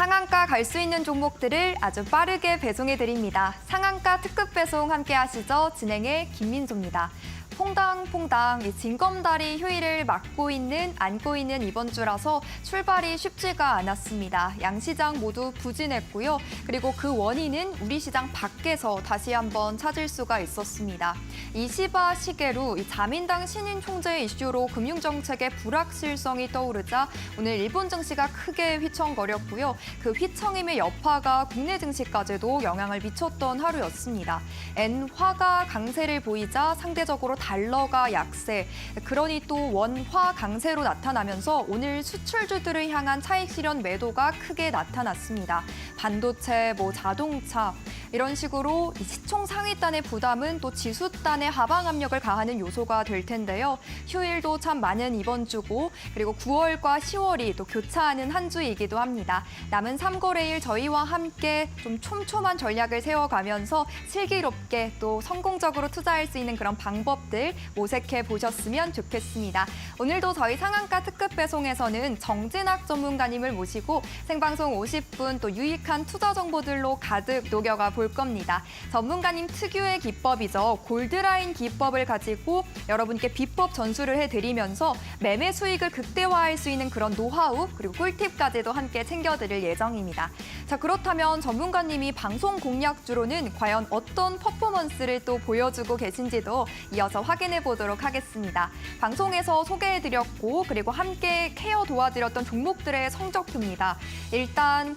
상한가 갈 수 있는 종목들을 아주 빠르게 배송해드립니다. 상한가 특급 배송 함께 하시죠. 진행의 김민조입니다. 퐁당퐁당 이 징검다리 휴일을 안고 있는 이번 주라서 출발이 쉽지가 않았습니다. 양시장 모두 부진했고요. 그리고 그 원인은 우리 시장 밖에서 다시 한번 찾을 수가 있었습니다. 이시바 시계로 자민당 신임 총재 이슈로 금융정책의 불확실성이 떠오르자 오늘 일본 증시가 크게 휘청거렸고요. 그 휘청임의 여파가 국내 증시까지도 영향을 미쳤던 하루였습니다. 엔화가 강세를 보이자 상대적으로 달러가 약세, 그러니 또 원화 강세로 나타나면서 오늘 수출주들을 향한 차익 실현 매도가 크게 나타났습니다. 반도체, 자동차 이런 식으로 이 시총 상위단의 부담은 또 지수단의 하방 압력을 가하는 요소가 될 텐데요. 휴일도 참 많은 이번 주고 그리고 9월과 10월이 또 교차하는 한 주이기도 합니다. 남은 3거래일 저희와 함께 좀 촘촘한 전략을 세워가면서 슬기롭게 또 성공적으로 투자할 수 있는 그런 방법들 모색해 보셨으면 좋겠습니다. 오늘도 저희 상한가 특급 배송에서는 정진학 전문가님을 모시고 생방송 50분 또 유익한 투자 정보들로 가득 녹여가 볼 겁니다. 전문가님 특유의 기법이죠. 골드라인 기법을 가지고 여러분께 비법 전수를 해드리면서 매매 수익을 극대화할 수 있는 그런 노하우 그리고 꿀팁까지도 함께 챙겨드릴 예정입니다. 자, 그렇다면 전문가님이 방송 공략주로는 과연 어떤 퍼포먼스를 또 보여주고 계신지도 이어서 확인해 보도록 하겠습니다. 방송에서 소개해드렸고 그리고 함께 케어 도와드렸던 종목들의 성적표입니다. 일단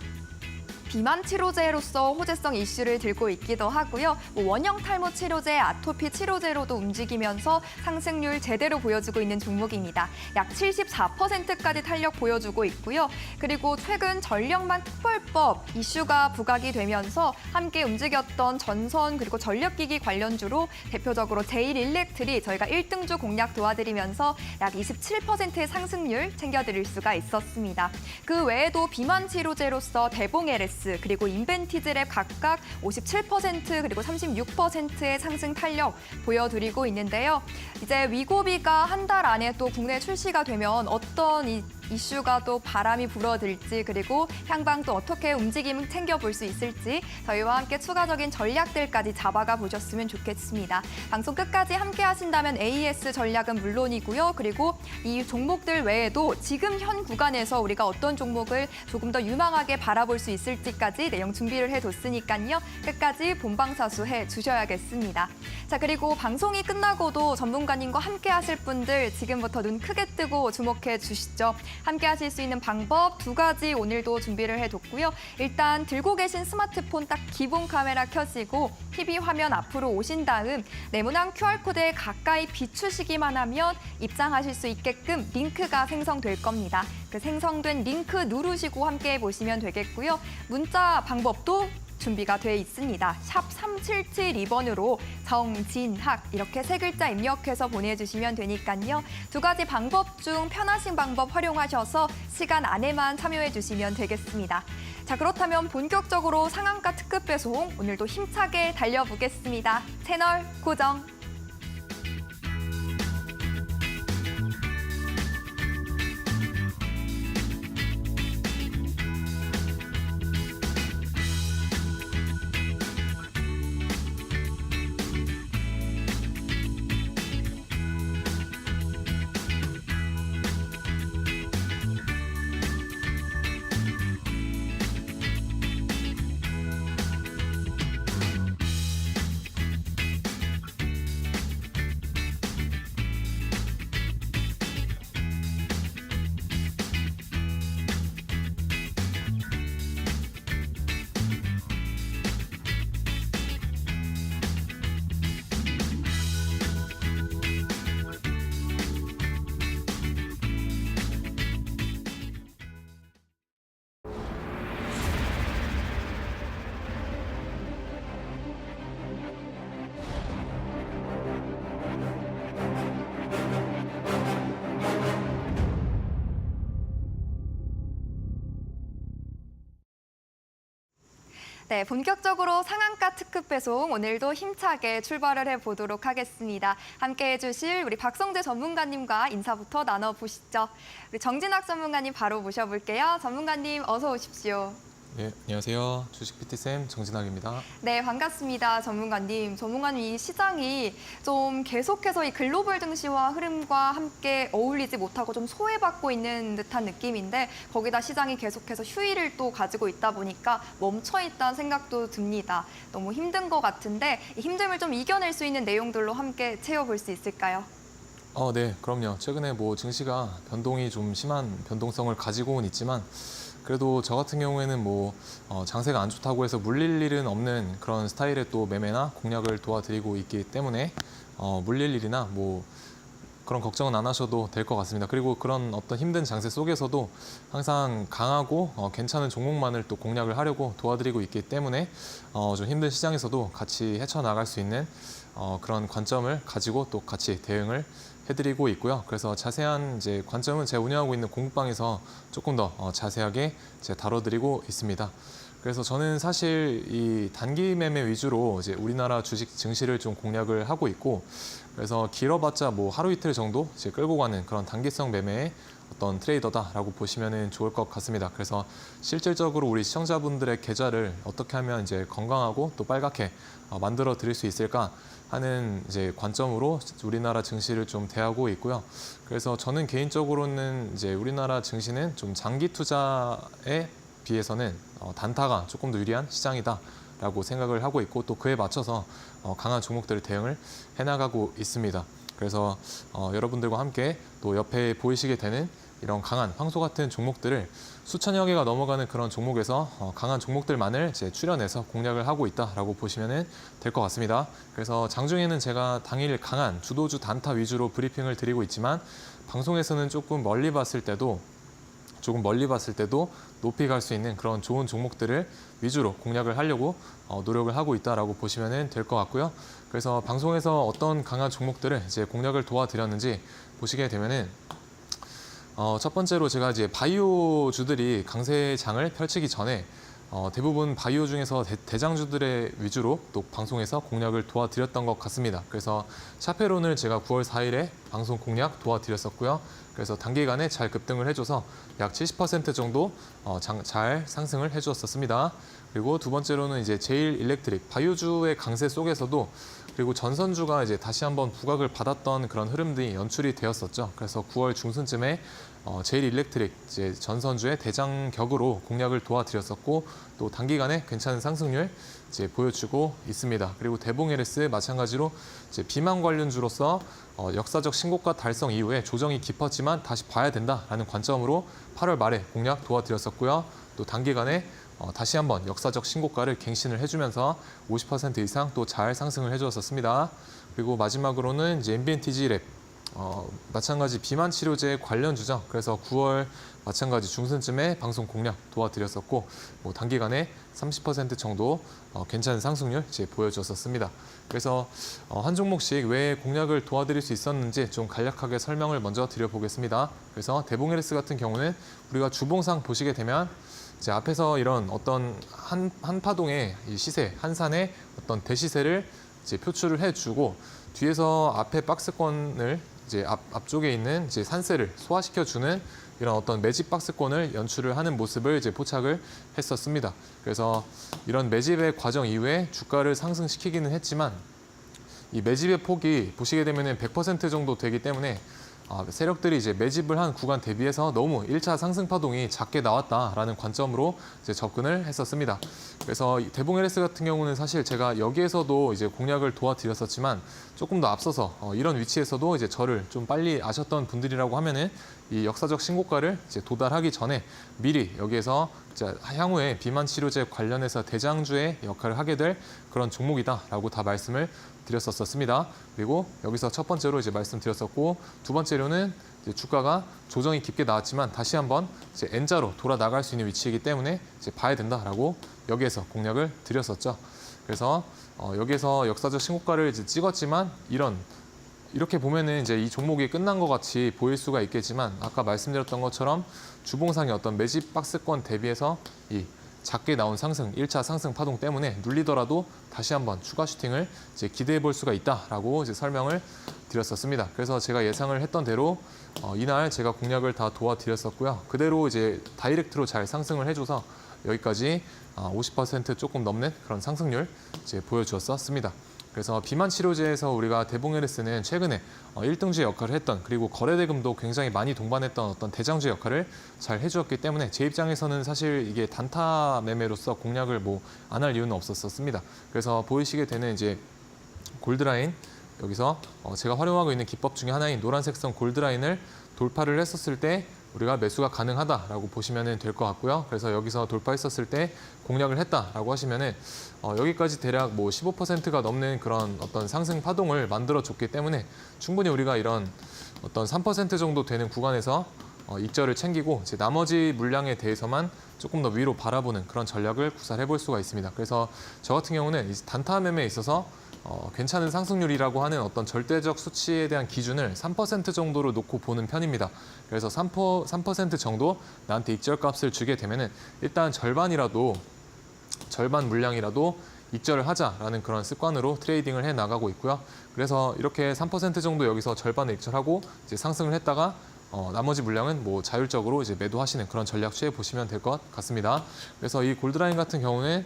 비만 치료제로서 호재성 이슈를 들고 있기도 하고요. 원형 탈모 치료제, 아토피 치료제로도 움직이면서 상승률 제대로 보여주고 있는 종목입니다. 약 74%까지 탄력 보여주고 있고요. 그리고 최근 전력만 특별법 이슈가 부각이 되면서 함께 움직였던 전선 그리고 전력기기 관련주로 대표적으로 제일일렉트리 저희가 1등주 공략 도와드리면서 약 27%의 상승률 챙겨드릴 수가 있었습니다. 그 외에도 비만 치료제로서 대봉LS 그리고 인벤티즈랩 각각 57% 그리고 36%의 상승 탄력 보여드리고 있는데요. 이제 위고비가 한 달 안에 또 국내 출시가 되면 어떤 이슈가 또 바람이 불어들지 그리고 향방 또 어떻게 움직임 챙겨볼 수 있을지 저희와 함께 추가적인 전략들까지 잡아가 보셨으면 좋겠습니다. 방송 끝까지 함께 하신다면 AS 전략은 물론이고요. 그리고 이 종목들 외에도 지금 현 구간에서 우리가 어떤 종목을 조금 더 유망하게 바라볼 수 있을지까지 내용 준비를 해뒀으니까요. 끝까지 본방사수해 주셔야겠습니다. 자, 그리고 방송이 끝나고도 전문가님과 함께 하실 분들 지금부터 눈 크게 뜨고 주목해 주시죠. 함께 하실 수 있는 방법 2가지 오늘도 준비를 해뒀고요. 일단 들고 계신 스마트폰 딱 기본 카메라 켜시고 TV 화면 앞으로 오신 다음 네모난 QR코드에 가까이 비추시기만 하면 입장하실 수 있게끔 링크가 생성될 겁니다. 그 생성된 링크 누르시고 함께 보시면 되겠고요. 문자 방법도 준비가 돼 있습니다. 샵 3772번으로 정진학 이렇게 3글자 입력해서 보내주시면 되니까요. 2가지 방법 중 편하신 방법 활용하셔서 시간 안에만 참여해 주시면 되겠습니다. 자, 그렇다면 본격적으로 상한가 특급 배송 오늘도 힘차게 달려보겠습니다. 채널 고정. 네, 본격적으로 상한가 특급 배송 오늘도 힘차게 출발을 해보도록 하겠습니다. 함께해 주실 우리 박성재 전문가님과 인사부터 나눠보시죠. 우리 정진학 전문가님 바로 모셔볼게요. 전문가님 어서 오십시오. 네, 안녕하세요. 주식 PT쌤 정진학입니다. 네, 반갑습니다. 전문가님. 전문가님, 이 시장이 좀 계속해서 이 글로벌 증시와 흐름과 함께 어울리지 못하고 좀 소외받고 있는 듯한 느낌인데 거기다 시장이 계속해서 휴일을 또 가지고 있다 보니까 멈춰있다는 생각도 듭니다. 너무 힘든 것 같은데 이 힘듦을 좀 이겨낼 수 있는 내용들로 함께 채워볼 수 있을까요? 네, 그럼요. 최근에 뭐 증시가 변동이 좀 심한 변동성을 가지고는 있지만 그래도 저 같은 경우에는 장세가 안 좋다고 해서 물릴 일은 없는 그런 스타일의 또 매매나 공략을 도와드리고 있기 때문에 물릴 일이나 그런 걱정은 안 하셔도 될 것 같습니다. 그리고 그런 어떤 힘든 장세 속에서도 항상 강하고 괜찮은 종목만을 또 공략을 하려고 도와드리고 있기 때문에 좀 힘든 시장에서도 같이 헤쳐나갈 수 있는 그런 관점을 가지고 또 같이 대응을 해드리고 있고요. 그래서 자세한 이제 관점은 제가 운영하고 있는 공부방에서 조금 더 자세하게 제가 다뤄드리고 있습니다. 그래서 저는 사실 이 단기 매매 위주로 이제 우리나라 주식 증시를 좀 공략을 하고 있고, 그래서 길어봤자 하루 이틀 정도 이제 끌고 가는 그런 단기성 매매의 어떤 트레이더다라고 보시면 좋을 것 같습니다. 그래서 실질적으로 우리 시청자분들의 계좌를 어떻게 하면 이제 건강하고 또 빨갛게 만들어 드릴 수 있을까 하는 이제 관점으로 우리나라 증시를 좀 대하고 있고요. 그래서 저는 개인적으로는 이제 우리나라 증시는 좀 장기 투자에 비해서는 단타가 조금 더 유리한 시장이다라고 생각을 하고 있고, 또 그에 맞춰서 강한 종목들을 대응을 해나가고 있습니다. 그래서 여러분들과 함께 또 옆에 보이시게 되는 이런 강한 황소 같은 종목들을 수천여 개가 넘어가는 그런 종목에서 강한 종목들만을 이제 추려내서 공략을 하고 있다라고 보시면 될 것 같습니다. 그래서 장중에는 제가 당일 강한 주도주 단타 위주로 브리핑을 드리고 있지만, 방송에서는 조금 멀리 봤을 때도 높이 갈 수 있는 그런 좋은 종목들을 위주로 공략을 하려고 노력을 하고 있다라고 보시면 될 것 같고요. 그래서 방송에서 어떤 강한 종목들을 이제 공략을 도와드렸는지 보시게 되면은 첫 번째로 제가 이제 바이오주들이 강세장을 펼치기 전에 대부분 바이오 중에서 대장주들의 위주로 또 방송에서 공략을 도와드렸던 것 같습니다. 그래서 샤페론을 제가 9월 4일에 방송 공략 도와드렸었고요. 그래서 단기간에 잘 급등을 해줘서 약 70% 정도 잘 상승을 해주었었습니다. 그리고 두 번째로는 이제 제일 일렉트릭 바이오주의 강세 속에서도, 그리고 전선주가 이제 다시 한번 부각을 받았던 그런 흐름들이 연출이 되었었죠. 그래서 9월 중순쯤에 제일 일렉트릭 이제 전선주의 대장격으로 공략을 도와드렸었고, 또 단기간에 괜찮은 상승률 이제 보여주고 있습니다. 그리고 대봉LS 마찬가지로 이제 비만 관련주로서 역사적 신고가 달성 이후에 조정이 깊었지만 다시 봐야 된다라는 관점으로 8월 말에 공략 도와드렸었고요. 또 단기간에 다시 한번 역사적 신고가를 갱신을 해주면서 50% 이상 또 잘 상승을 해주었습니다. 그리고 마지막으로는 이제 MBNTG랩 마찬가지 비만 치료제 관련주죠. 그래서 9월 마찬가지 중순쯤에 방송 공략 도와드렸었고, 단기간에 30% 정도 괜찮은 상승률 이제 보여줬었습니다. 그래서 한 종목씩 왜 공략을 도와드릴 수 있었는지 좀 간략하게 설명을 먼저 드려보겠습니다. 그래서 대봉LS 같은 경우는 우리가 주봉상 보시게 되면 이제 앞에서 이런 어떤 한 파동의 이 시세, 한산의 어떤 대시세를 이제 표출을 해주고, 뒤에서 앞에 박스권을 이제 앞쪽에 있는 이제 산세를 소화시켜주는 이런 어떤 매집 박스권을 연출을 하는 모습을 이제 포착을 했었습니다. 그래서 이런 매집의 과정 이후에 주가를 상승시키기는 했지만, 이 매집의 폭이 보시게 되면 100% 정도 되기 때문에 세력들이 이제 매집을 한 구간 대비해서 너무 1차 상승 파동이 작게 나왔다라는 관점으로 이제 접근을 했었습니다. 그래서 대봉LS 같은 경우는 사실 제가 여기에서도 이제 공략을 도와드렸었지만, 조금 더 앞서서 이런 위치에서도 이제 저를 좀 빨리 아셨던 분들이라고 하면은 이 역사적 신고가를 이제 도달하기 전에 미리 여기에서 이제 향후에 비만 치료제 관련해서 대장주의 역할을 하게 될 그런 종목이다라고 다 말씀을 드렸었습니다. 그리고 여기서 첫 번째로 이제 말씀드렸었고, 두 번째로는 이제 주가가 조정이 깊게 나왔지만 다시 한번 이제 N자로 돌아 나갈 수 있는 위치이기 때문에 이제 봐야 된다라고 여기에서 공략을 드렸었죠. 그래서 여기에서 역사적 신고가를 이제 찍었지만, 이렇게 보면은 이제 이 종목이 끝난 것 같이 보일 수가 있겠지만, 아까 말씀드렸던 것처럼 주봉상의 어떤 매집 박스권 대비해서 이 작게 나온 상승, 1차 상승 파동 때문에 눌리더라도 다시 한번 추가 슈팅을 이제 기대해 볼 수가 있다라고 이제 설명을 드렸었습니다. 그래서 제가 예상을 했던 대로 이날 제가 공략을 다 도와드렸었고요. 그대로 이제 다이렉트로 잘 상승을 해줘서 여기까지 50% 조금 넘는 그런 상승률 이제 보여주었었습니다. 그래서 비만 치료제에서 우리가 대봉에르스는 최근에 1등주 역할을 했던, 그리고 거래대금도 굉장히 많이 동반했던 어떤 대장주 역할을 잘 해주었기 때문에 제 입장에서는 사실 이게 단타 매매로서 공략을 안 할 이유는 없었습니다. 그래서 보이시게 되는 이제 골드라인, 여기서 제가 활용하고 있는 기법 중에 하나인 노란색 선 골드라인을 돌파를 했었을 때 우리가 매수가 가능하다라고 보시면 될 것 같고요. 그래서 여기서 돌파했었을 때 공략을 했다라고 하시면은 여기까지 대략 15%가 넘는 그런 어떤 상승 파동을 만들어 줬기 때문에 충분히 우리가 이런 어떤 3% 정도 되는 구간에서 익절을 챙기고 이제 나머지 물량에 대해서만 조금 더 위로 바라보는 그런 전략을 구사해 볼 수가 있습니다. 그래서 저 같은 경우는 이 단타 매매에 있어서 괜찮은 상승률이라고 하는 어떤 절대적 수치에 대한 기준을 3% 정도로 놓고 보는 편입니다. 그래서 3% 정도 나한테 익절 값을 주게 되면은 일단 절반 물량이라도 익절을 하자라는 그런 습관으로 트레이딩을 해 나가고 있고요. 그래서 이렇게 3% 정도 여기서 절반을 익절하고 이제 상승을 했다가 나머지 물량은 자율적으로 이제 매도하시는 그런 전략 취해 보시면 될 것 같습니다. 그래서 이 골드라인 같은 경우는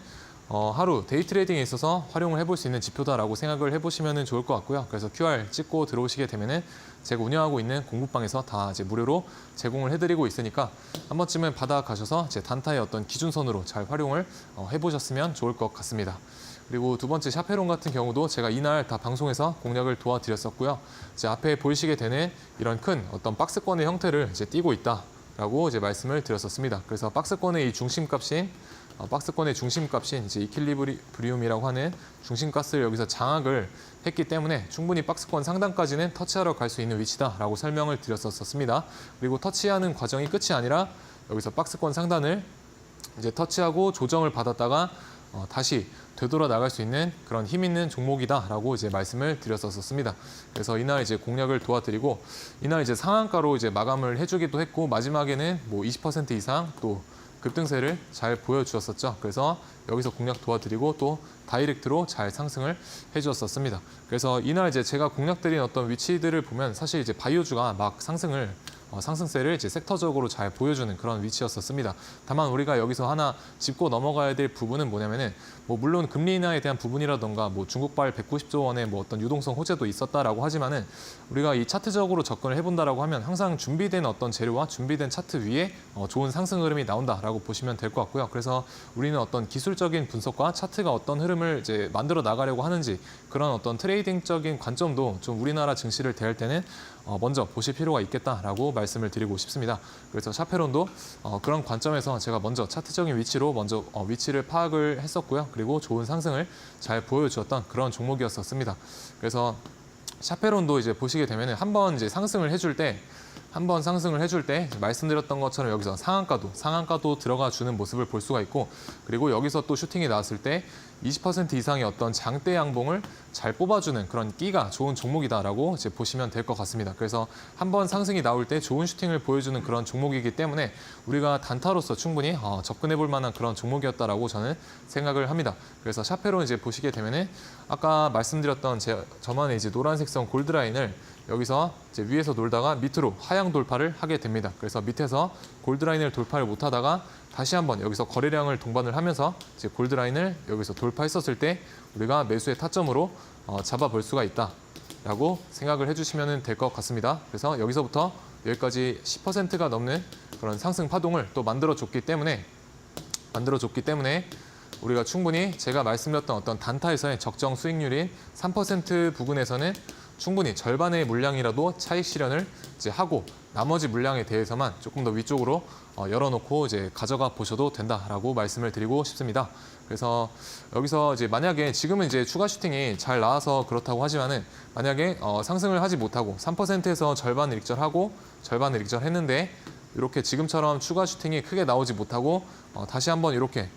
하루 데이 트레이딩에 있어서 활용을 해볼 수 있는 지표다라고 생각을 해보시면 좋을 것 같고요. 그래서 QR 찍고 들어오시게 되면은 제가 운영하고 있는 공부방에서 다 이제 무료로 제공을 해드리고 있으니까 한 번쯤은 받아가셔서 제 단타의 어떤 기준선으로 잘 활용을 해보셨으면 좋을 것 같습니다. 그리고 두 번째 샤페론 같은 경우도 제가 이날 다 방송에서 공략을 도와드렸었고요. 이제 앞에 보이시게 되는 이런 큰 어떤 박스권의 형태를 이제 띄고 있다라고 이제 말씀을 드렸었습니다. 그래서 박스권의 중심값인 이제 이퀄리브리움이라고 하는 중심가스를 여기서 장악을 했기 때문에 충분히 박스권 상단까지는 터치하러 갈 수 있는 위치다라고 설명을 드렸었습니다. 그리고 터치하는 과정이 끝이 아니라 여기서 박스권 상단을 이제 터치하고 조정을 받았다가 다시 되돌아 나갈 수 있는 그런 힘 있는 종목이다라고 이제 말씀을 드렸었습니다. 그래서 이날 이제 공략을 도와드리고 이날 이제 상한가로 이제 마감을 해주기도 했고 마지막에는 20% 이상 또 급등세를 잘 보여주었었죠. 그래서 여기서 공략 도와드리고 또 다이렉트로 잘 상승을 해주었었습니다. 그래서 이날 이제 제가 공략드린 어떤 위치들을 보면 사실 이제 바이오주가 막 상승세를 이제 섹터적으로 잘 보여주는 그런 위치였었습니다. 다만 우리가 여기서 하나 짚고 넘어가야 될 부분은 뭐냐면은 물론 금리 인하에 대한 부분이라던가 중국발 190조 원의 어떤 유동성 호재도 있었다라고 하지만은 우리가 이 차트적으로 접근을 해본다라고 하면 항상 준비된 어떤 재료와 준비된 차트 위에 좋은 상승 흐름이 나온다라고 보시면 될 것 같고요. 그래서 우리는 어떤 기술적인 분석과 차트가 어떤 흐름을 이제 만들어 나가려고 하는지 그런 어떤 트레이딩적인 관점도 좀 우리나라 증시를 대할 때는 먼저 보실 필요가 있겠다라고 말씀을 드리고 싶습니다. 그래서 샤페론도 그런 관점에서 제가 먼저 차트적인 위치로 먼저 위치를 파악을 했었고요. 그리고 좋은 상승을 잘 보여주었던 그런 종목이었었습니다. 그래서 샤페론도 이제 보시게 되면 한번 이제 상승을 해줄 때 말씀드렸던 것처럼 여기서 상한가도 들어가 주는 모습을 볼 수가 있고 그리고 여기서 또 슈팅이 나왔을 때 20% 이상의 어떤 장대 양봉을 잘 뽑아주는 그런 끼가 좋은 종목이다라고 이제 보시면 될 것 같습니다. 그래서 한번 상승이 나올 때 좋은 슈팅을 보여주는 그런 종목이기 때문에 우리가 단타로서 충분히 접근해 볼 만한 그런 종목이었다라고 저는 생각을 합니다. 그래서 샤페론 이제 보시게 되면은 아까 말씀드렸던 저만의 이제 노란색 선 골드라인을 여기서 이제 위에서 놀다가 밑으로 하향 돌파를 하게 됩니다. 그래서 밑에서 골드라인을 돌파를 못하다가 다시 한번 여기서 거래량을 동반을 하면서 이제 골드라인을 여기서 돌파했었을 때 우리가 매수의 타점으로 잡아볼 수가 있다라고 생각을 해주시면 될 것 같습니다. 그래서 여기서부터 여기까지 10%가 넘는 그런 상승 파동을 또 만들어줬기 때문에 우리가 충분히 제가 말씀드렸던 어떤 단타에서의 적정 수익률인 3% 부근에서는 충분히 절반의 물량이라도 차익 실현을 이제 하고 나머지 물량에 대해서만 조금 더 위쪽으로 열어놓고 이제 가져가 보셔도 된다라고 말씀을 드리고 싶습니다. 그래서 여기서 이제 만약에 지금은 이제 추가 슈팅이 잘 나와서 그렇다고 하지만은 만약에 상승을 하지 못하고 3%에서 절반을 익절하고 절반을 익절했는데 이렇게 지금처럼 추가 슈팅이 크게 나오지 못하고 다시 한번 이렇게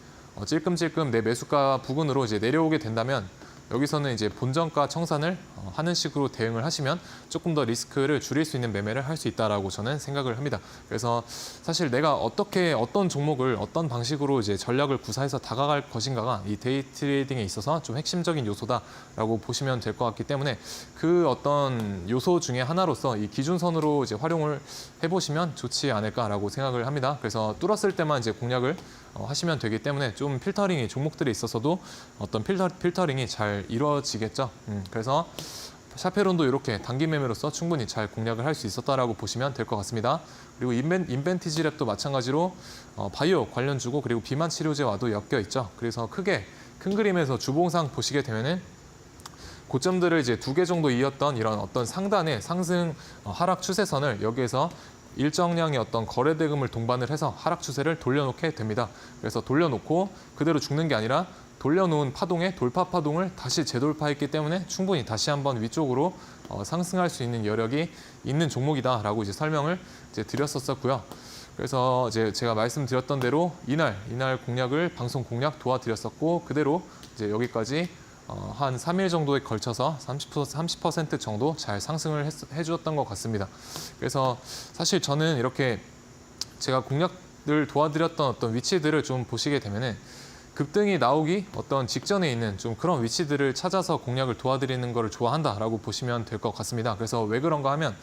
찔끔찔끔 내 매수가 부근으로 이제 내려오게 된다면 여기서는 이제 본전가 청산을 하는 식으로 대응을 하시면 조금 더 리스크를 줄일 수 있는 매매를 할 수 있다라고 저는 생각을 합니다. 그래서 사실 내가 어떤 종목을 어떤 방식으로 이제 전략을 구사해서 다가갈 것인가가 이 데이 트레이딩에 있어서 좀 핵심적인 요소다라고 보시면 될 것 같기 때문에 그 어떤 요소 중에 하나로서 이 기준선으로 이제 활용을 해보시면 좋지 않을까라고 생각을 합니다. 그래서 뚫었을 때만 이제 공략을 하시면 되기 때문에 좀 필터링이 종목들에 있어서도 어떤 필터링이 잘 이루어지겠죠. 그래서 샤페론도 이렇게 단기 매매로서 충분히 잘 공략을 할 수 있었다라고 보시면 될 것 같습니다. 그리고 인벤티지 랩도 마찬가지로 바이오 관련주고 그리고 비만 치료제와도 엮여 있죠. 그래서 크게 큰 그림에서 주봉상 보시게 되면은 고점들을 이제 2개 정도 이었던 이런 어떤 상단의 상승 하락 추세선을 여기에서 일정량의 어떤 거래 대금을 동반을 해서 하락 추세를 돌려놓게 됩니다. 그래서 돌려놓고 그대로 죽는 게 아니라 돌려놓은 파동의 돌파 파동을 다시 재돌파했기 때문에 충분히 다시 한번 위쪽으로 상승할 수 있는 여력이 있는 종목이다라고 이제 설명을 이제 드렸었고요. 그래서 이제 제가 말씀드렸던 대로 이날 공략을 방송 공략 도와드렸었고 그대로 이제 여기까지 한 3일 정도에 걸쳐서 30% 정도 잘 상승을 해주었던 것 같습니다. 그래서 사실 저는 이렇게 제가 공략을 도와드렸던 어떤 위치들을 좀 보시게 되면은 급등이 나오기 어떤 직전에 있는 좀 그런 위치들을 찾아서 공략을 도와드리는 것을 좋아한다라고 보시면 될 것 같습니다. 그래서 왜 그런가 하면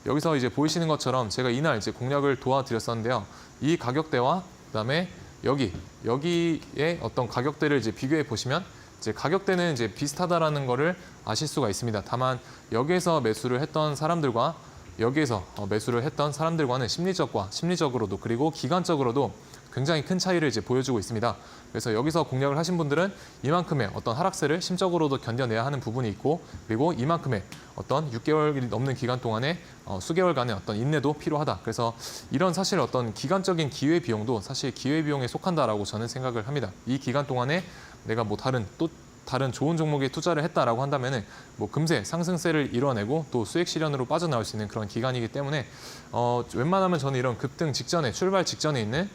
여기서 이제 보이시는 것처럼 제가 이날 이제 공략을 도와드렸었는데요. 이 가격대와 그다음에 여기에 어떤 가격대를 이제 비교해 보시면 이제 가격대는 이제 비슷하다라는 거를 아실 수가 있습니다. 다만 여기에서 매수를 했던 사람들과 여기에서 매수를 했던 사람들과는 심리적으로도 그리고 기간적으로도 굉장히 큰 차이를 이제 보여주고 있습니다. 그래서 여기서 공략을 하신 분들은 이만큼의 어떤 하락세를 심적으로도 견뎌내야 하는 부분이 있고 그리고 이만큼의 어떤 6개월이 넘는 기간 동안에 수개월간의 어떤 인내도 필요하다. 그래서 이런 사실 어떤 기간적인 기회 비용도 사실 기회 비용에 속한다라고 저는 생각을 합니다. 이 기간 동안에 내가 뭐 다른 좋은 종목에 투자를 했다라고 한다면은 뭐 금세 상승세를 이뤄내고 또 수익 실현으로 빠져나올 수 있는 그런 기간이기 때문에 웬만하면 저는 이런 급등 직전에 출발 직전에 있는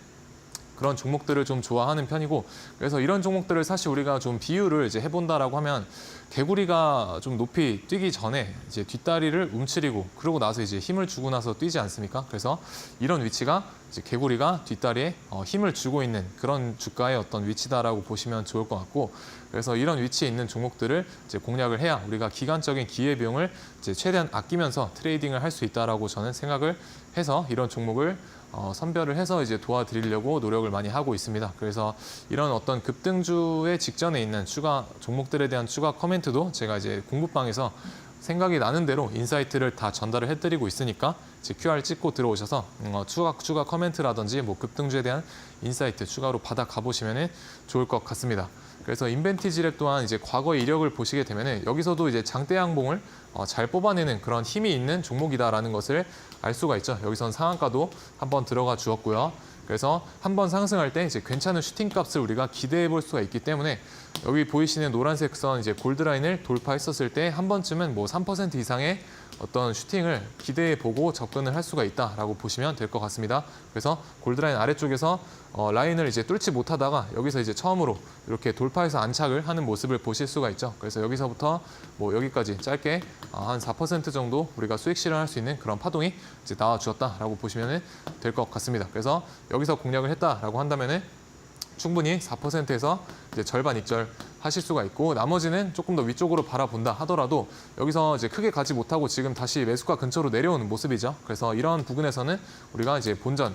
그런 종목들을 좀 좋아하는 편이고 그래서 이런 종목들을 사실 우리가 좀 비유를 이제 해본다라고 하면 개구리가 좀 높이 뛰기 전에 이제 뒷다리를 움츠리고 그러고 나서 이제 힘을 주고 나서 뛰지 않습니까? 그래서 이런 위치가 이제 개구리가 뒷다리에 힘을 주고 있는 그런 주가의 어떤 위치다라고 보시면 좋을 것 같고 그래서 이런 위치에 있는 종목들을 이제 공략을 해야 우리가 기간적인 기회비용을 이제 최대한 아끼면서 트레이딩을 할 수 있다라고 저는 생각을 해서 이런 종목을 선별을 해서 이제 도와드리려고 노력을 많이 하고 있습니다. 그래서 이런 어떤 급등주의 직전에 있는 추가 종목들에 대한 추가 코멘트도 제가 이제 공부방에서 생각이 나는 대로 인사이트를 다 전달을 해드리고 있으니까 이제 QR 찍고 들어오셔서 추가 코멘트라든지 뭐 급등주에 대한 인사이트 추가로 받아 가보시면 좋을 것 같습니다. 그래서 인벤티지랩 또한 이제 과거의 이력을 보시게 되면은 여기서도 이제 장대 양봉을 잘 뽑아내는 그런 힘이 있는 종목이다라는 것을 알 수가 있죠. 여기선 상한가도 한번 들어가 주었고요. 그래서 한번 상승할 때 이제 괜찮은 슈팅 값을 우리가 기대해 볼 수가 있기 때문에 여기 보이시는 노란색 선 이제 골드라인을 돌파했었을 때 한 번쯤은 뭐 3% 이상의 어떤 슈팅을 기대해 보고 접근을 할 수가 있다라고 보시면 될 것 같습니다. 그래서 골드라인 아래쪽에서 라인을 이제 뚫지 못하다가 여기서 이제 처음으로 이렇게 돌파해서 안착을 하는 모습을 보실 수가 있죠. 그래서 여기서부터 뭐 여기까지 짧게 한 4% 정도 우리가 수익 실현할 수 있는 그런 파동이 이제 나와 주었다라고 보시면 될 것 같습니다. 그래서 여기서 공략을 했다라고 한다면은 충분히 4%에서 이제 절반 익절 하실 수가 있고 나머지는 조금 더 위쪽으로 바라본다 하더라도 여기서 이제 크게 가지 못하고 지금 다시 매수가 근처로 내려오는 모습이죠. 그래서 이런 부분에서는 우리가 이제 본전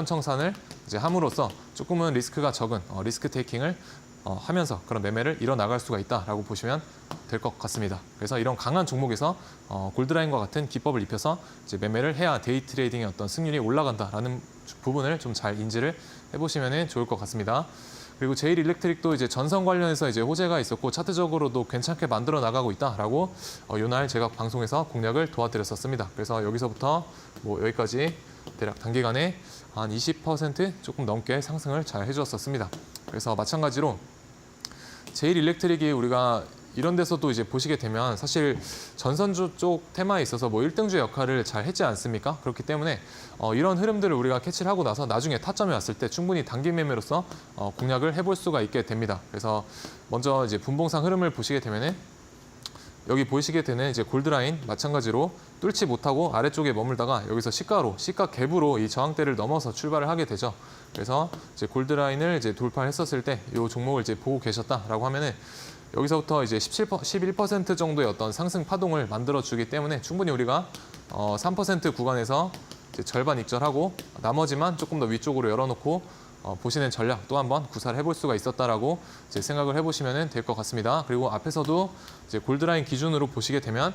청산을 이제 함으로써 조금은 리스크가 적은 리스크 테이킹을 하면서 그런 매매를 이뤄나갈 수가 있다라고 보시면 될 것 같습니다. 그래서 이런 강한 종목에서 골드라인과 같은 기법을 입혀서 이제 매매를 해야 데이 트레이딩의 어떤 승률이 올라간다라는 부분을 좀 잘 인지를 해보시면 좋을 것 같습니다. 그리고 제일 일렉트릭도 이제 전선 관련해서 이제 호재가 있었고 차트적으로도 괜찮게 만들어 나가고 있다라고 이날 제가 방송에서 공략을 도와드렸었습니다. 그래서 여기서부터 뭐 여기까지 대략 단기간에 한 20% 조금 넘게 상승을 잘 해주었었습니다. 그래서 마찬가지로 제일 일렉트릭이 우리가 이런 데서도 이제 보시게 되면 사실 전선주 쪽 테마에 있어서 뭐 1등주 역할을 잘 했지 않습니까? 그렇기 때문에 이런 흐름들을 우리가 캐치를 하고 나서 나중에 타점이 왔을 때 충분히 단기 매매로서 공략을 해볼 수가 있게 됩니다. 그래서 먼저 이제 분봉상 흐름을 보시게 되면은 여기 보이시게 되는 이제 골드라인 마찬가지로 뚫지 못하고 아래쪽에 머물다가 여기서 시가 갭으로 이 저항대를 넘어서 출발을 하게 되죠. 그래서 이제 골드라인을 이제 돌파했었을 때 이 종목을 이제 보고 계셨다라고 하면은 여기서부터 이제 11% 정도의 어떤 상승 파동을 만들어주기 때문에 충분히 우리가 3% 구간에서 이제 절반 익절하고 나머지만 조금 더 위쪽으로 열어놓고 보시는 전략 또 한번 구사를 해볼 수가 있었다라고 이제 생각을 해보시면 될 것 같습니다. 그리고 앞에서도 이제 골드라인 기준으로 보시게 되면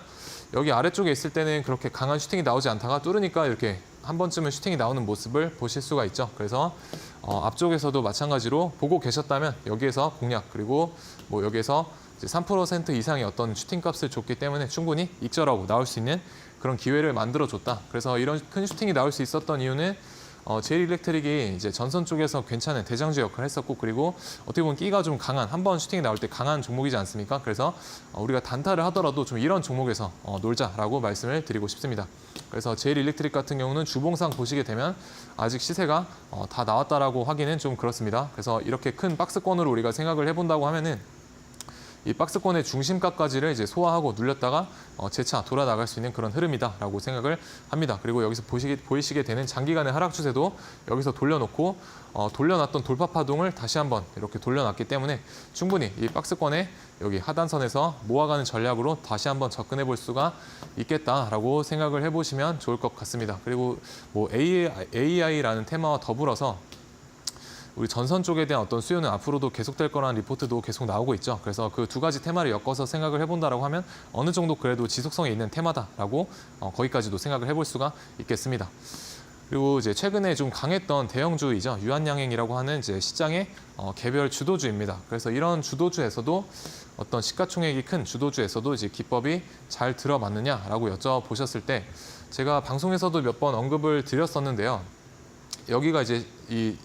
여기 아래쪽에 있을 때는 그렇게 강한 슈팅이 나오지 않다가 뚫으니까 이렇게 한 번쯤은 슈팅이 나오는 모습을 보실 수가 있죠. 그래서 앞쪽에서도 마찬가지로 보고 계셨다면 여기에서 공략 그리고 뭐 여기에서 이제 3% 이상의 어떤 슈팅 값을 줬기 때문에 충분히 익절하고 나올 수 있는 그런 기회를 만들어줬다. 그래서 이런 큰 슈팅이 나올 수 있었던 이유는 제일일렉트릭이 이제 전선 쪽에서 괜찮은 대장주 역할을 했었고 그리고 어떻게 보면 끼가 좀 강한 한 번 슈팅이 나올 때 강한 종목이지 않습니까? 그래서 우리가 단타를 하더라도 좀 이런 종목에서 놀자라고 말씀을 드리고 싶습니다. 그래서 제일일렉트릭 같은 경우는 주봉상 보시게 되면 아직 시세가 다 나왔다라고 하기는 좀 그렇습니다. 그래서 이렇게 큰 박스권으로 우리가 생각을 해본다고 하면은 이 박스권의 중심가까지를 이제 소화하고 눌렸다가 재차 돌아 나갈 수 있는 그런 흐름이다라고 생각을 합니다. 그리고 여기서 보이시게 되는 장기간의 하락 추세도 여기서 돌려놓고 돌려놨던 돌파 파동을 다시 한번 이렇게 돌려놨기 때문에 충분히 이 박스권의 여기 하단선에서 모아가는 전략으로 다시 한번 접근해 볼 수가 있겠다라고 생각을 해보시면 좋을 것 같습니다. 그리고 뭐 AI라는 테마와 더불어서 우리 전선 쪽에 대한 어떤 수요는 앞으로도 계속될 거라는 리포트도 계속 나오고 있죠. 그래서 그 두 가지 테마를 엮어서 생각을 해본다라고 하면 어느 정도 그래도 지속성이 있는 테마다라고 거기까지도 생각을 해볼 수가 있겠습니다. 그리고 이제 최근에 좀 강했던 대형주이죠. 유한양행이라고 하는 이제 시장의 개별 주도주입니다. 그래서 이런 주도주에서도 어떤 시가총액이 큰 주도주에서도 이제 기법이 잘 들어맞느냐라고 여쭤보셨을 때 제가 방송에서도 몇 번 언급을 드렸었는데요. 여기가 이제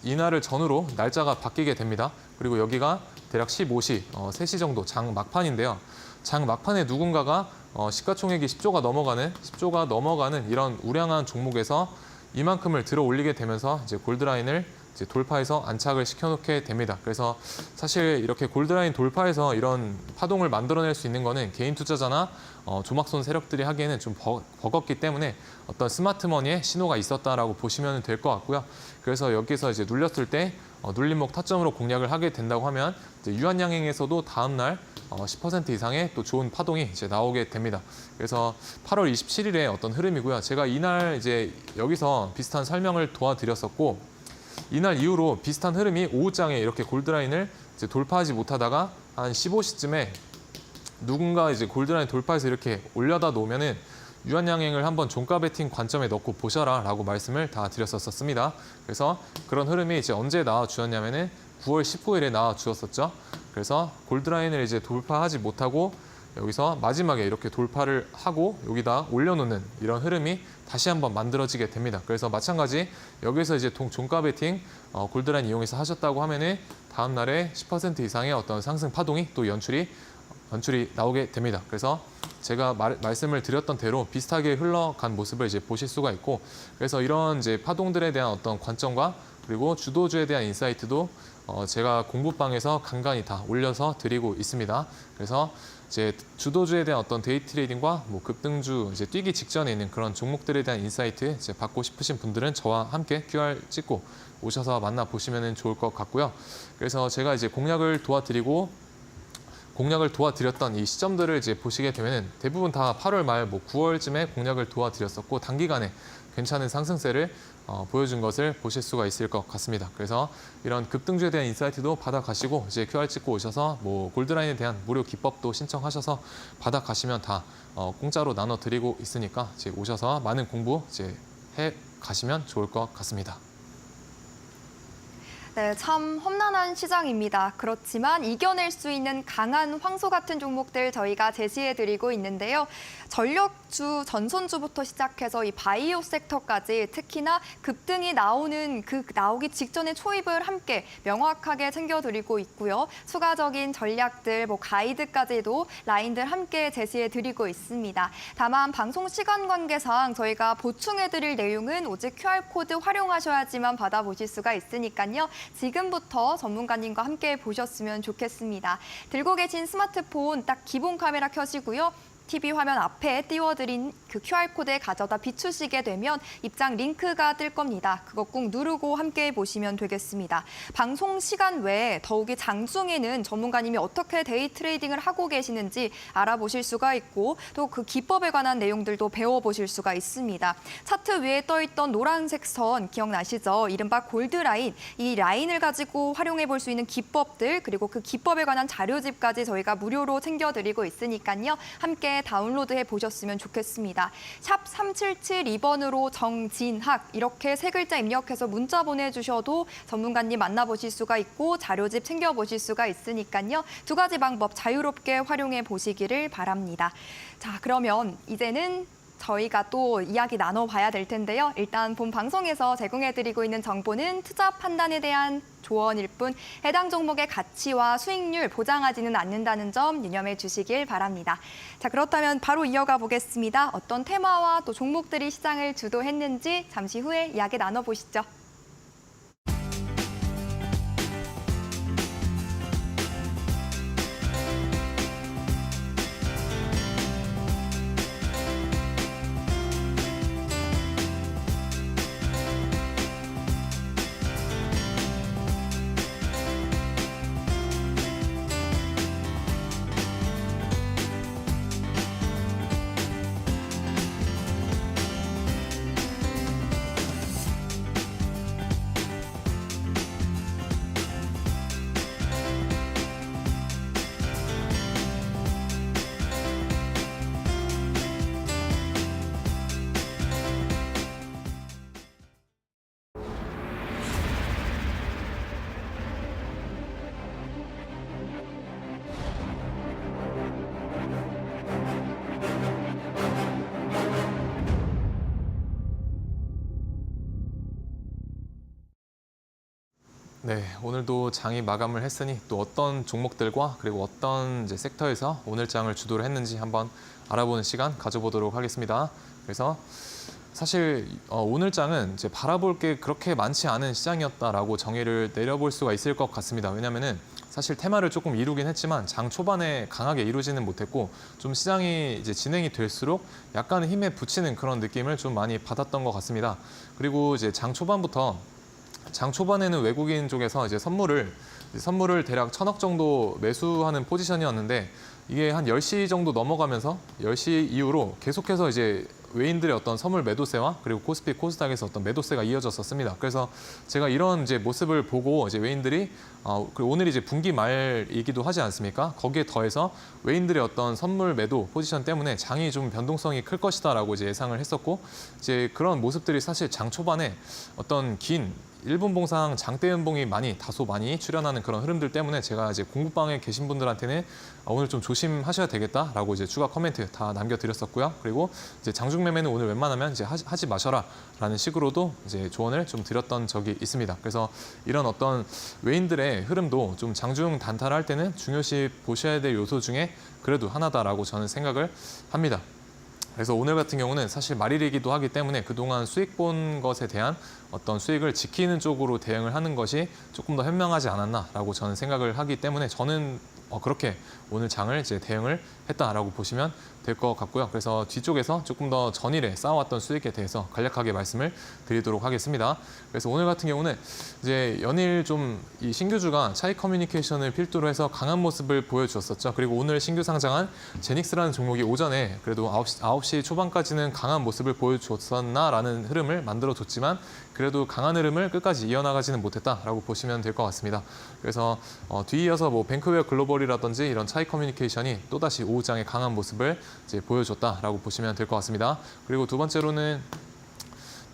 이날을 전후로 날짜가 바뀌게 됩니다. 그리고 여기가 대략 15시, 3시 정도 장 막판인데요. 장 막판에 누군가가 시가총액이 10조가 넘어가는 이런 우량한 종목에서 이만큼을 들어 올리게 되면서 이제 골드라인을 이제 돌파해서 안착을 시켜놓게 됩니다. 그래서 사실 이렇게 골드라인 돌파해서 이런 파동을 만들어낼 수 있는 거는 개인 투자자나 조막손 세력들이 하기에는 좀 버겁기 때문에 어떤 스마트머니의 신호가 있었다라고 보시면 될 것 같고요. 그래서 여기서 이제 눌렸을 때 눌림목 타점으로 공략을 하게 된다고 하면 이제 유한양행에서도 다음 날 10% 이상의 또 좋은 파동이 이제 나오게 됩니다. 그래서 8월 27일에 어떤 흐름이고요. 제가 이날 이제 여기서 비슷한 설명을 도와드렸었고 이날 이후로 비슷한 흐름이 오후장에 이렇게 골드라인을 이제 돌파하지 못하다가 한 15시쯤에 누군가 이제 골드라인 돌파해서 이렇게 올려다 놓으면은 유한양행을 한번 종가 베팅 관점에 넣고 보셔라라고 말씀을 다 드렸었습니다. 그래서 그런 흐름이 이제 언제 나와 주었냐면은 9월 19일에 나와 주었었죠. 그래서 골드라인을 이제 돌파하지 못하고 여기서 마지막에 이렇게 돌파를 하고 여기다 올려놓는 이런 흐름이 다시 한번 만들어지게 됩니다. 그래서 마찬가지 여기서 이제 종가 베팅 골드라인 이용해서 하셨다고 하면은 다음 날에 10% 이상의 어떤 상승 파동이 또 연출이 나오게 됩니다. 그래서 제가 말씀을 드렸던 대로 비슷하게 흘러간 모습을 이제 보실 수가 있고 그래서 이런 이제 파동들에 대한 어떤 관점과 그리고 주도주에 대한 인사이트도 제가 공부방에서 간간히 다 올려서 드리고 있습니다. 그래서 이제 주도주에 대한 어떤 데이 트레이딩과 뭐 급등주 이제 뛰기 직전에 있는 그런 종목들에 대한 인사이트 이제 받고 싶으신 분들은 저와 함께 QR 찍고 오셔서 만나 보시면 좋을 것 같고요. 그래서 제가 이제 공략을 도와드렸던 이 시점들을 이제 보시게 되면 대부분 다 8월 말 뭐 9월쯤에 공략을 도와드렸었고 단기간에 괜찮은 상승세를 보여준 것을 보실 수가 있을 것 같습니다. 그래서 이런 급등주에 대한 인사이트도 받아가시고 이제 QR 찍고 오셔서 뭐 골드라인에 대한 무료 기법도 신청하셔서 받아가시면 다 공짜로 나눠드리고 있으니까 이제 오셔서 많은 공부 이제 해 가시면 좋을 것 같습니다. 네, 참 험난한 시장입니다. 그렇지만 이겨낼 수 있는 강한 황소 같은 종목들 저희가 제시해드리고 있는데요. 전력 기축주, 전선주부터 시작해서 이 바이오 섹터까지 특히나 급등이 나오기 직전의 초입을 함께 명확하게 챙겨드리고 있고요. 추가적인 전략들, 가이드까지도 라인들 함께 제시해드리고 있습니다. 다만 방송 시간 관계상 저희가 보충해드릴 내용은 오직 QR코드 활용하셔야지만 받아보실 수가 있으니까요. 지금부터 전문가님과 함께 보셨으면 좋겠습니다. 들고 계신 스마트폰 딱 기본 카메라 켜시고요. TV 화면 앞에 띄워드린 그 QR코드에 가져다 비추시게 되면 입장 링크가 뜰 겁니다. 그거 꾹 누르고 함께 보시면 되겠습니다. 방송 시간 외에 더욱이 장중에는 전문가님이 어떻게 데이 트레이딩을 하고 계시는지 알아보실 수가 있고 또 그 기법에 관한 내용들도 배워보실 수가 있습니다. 차트 위에 떠있던 노란색 선 기억나시죠? 이른바 골드라인, 이 라인을 가지고 활용해 볼 수 있는 기법들 그리고 그 기법에 관한 자료집까지 저희가 무료로 챙겨드리고 있으니까요. 함께 다운로드해 보셨으면 좋겠습니다. 샵 3772번으로 정진학 이렇게 세 글자 입력해서 문자 보내주셔도 전문가님 만나보실 수가 있고 자료집 챙겨보실 수가 있으니까요. 두 가지 방법 자유롭게 활용해 보시기를 바랍니다. 자, 그러면 이제는 저희가 또 이야기 나눠봐야 될 텐데요. 일단 본 방송에서 제공해드리고 있는 정보는 투자 판단에 대한 조언일 뿐 해당 종목의 가치와 수익률 보장하지는 않는다는 점 유념해 주시길 바랍니다. 자, 그렇다면 바로 이어가 보겠습니다. 어떤 테마와 또 종목들이 시장을 주도했는지 잠시 후에 이야기 나눠보시죠. 네, 오늘도 장이 마감을 했으니 또 어떤 종목들과 그리고 어떤 이제 섹터에서 오늘 장을 주도를 했는지 한번 알아보는 시간 가져보도록 하겠습니다. 그래서 사실 오늘 장은 이제 바라볼 게 그렇게 많지 않은 시장이었다라고 정의를 내려볼 수가 있을 것 같습니다. 왜냐하면은 사실 테마를 조금 이루긴 했지만 장 초반에 강하게 이루지는 못했고 좀 시장이 이제 진행이 될수록 약간 힘에 부치는 그런 느낌을 좀 많이 받았던 것 같습니다. 그리고 이제 장 초반에는 외국인 쪽에서 이제 선물을 대략 1,000억 정도 매수하는 포지션이었는데 이게 한 10시 정도 넘어가면서 10시 이후로 계속해서 이제 외인들의 어떤 선물 매도세와 그리고 코스피 코스닥에서 어떤 매도세가 이어졌었습니다. 그래서 제가 이런 이제 모습을 보고 이제 외인들이 오늘이 이제 분기 말이기도 하지 않습니까? 거기에 더해서 외인들의 어떤 선물 매도 포지션 때문에 장이 좀 변동성이 클 것이다라고 이제 예상을 했었고 이제 그런 모습들이 사실 장 초반에 어떤 긴 1분 봉상 장대 연봉이 다소 많이 출현하는 그런 흐름들 때문에 제가 이제 공부방에 계신 분들한테는 오늘 좀 조심하셔야 되겠다라고 이제 추가 코멘트 다 남겨드렸었고요. 그리고 이제 장중 매매는 오늘 웬만하면 이제 하지 마셔라라는 식으로도 이제 조언을 좀 드렸던 적이 있습니다. 그래서 이런 어떤 외인들의 흐름도 좀 장중 단타를 할 때는 중요시 보셔야 될 요소 중에 그래도 하나다라고 저는 생각을 합니다. 그래서 오늘 같은 경우는 사실 말일이기도 하기 때문에 그동안 수익 본 것에 대한 어떤 수익을 지키는 쪽으로 대응을 하는 것이 조금 더 현명하지 않았나라고 저는 생각을 하기 때문에 저는 그렇게 오늘 장을 이제 대응을 했다라고 보시면 될 것 같고요. 그래서 뒤쪽에서 조금 더 전일에 쌓아왔던 수익에 대해서 간략하게 말씀을 드리도록 하겠습니다. 그래서 오늘 같은 경우는 이제 연일 좀 이 신규주가 차익 커뮤니케이션을 필두로 해서 강한 모습을 보여주었었죠. 그리고 오늘 신규 상장한 제닉스라는 종목이 오전에 그래도 9시 초반까지는 강한 모습을 보여줬었나라는 흐름을 만들어줬지만 그래도 강한 흐름을 끝까지 이어나가지는 못했다라고 보시면 될 것 같습니다. 그래서 뒤이어서 뭐 뱅크웨어 글로벌이라든지 이런 차익 커뮤니케이션이 또다시 오후장에 강한 모습을 이제 보여줬다라고 보시면 될 것 같습니다. 그리고 두 번째로는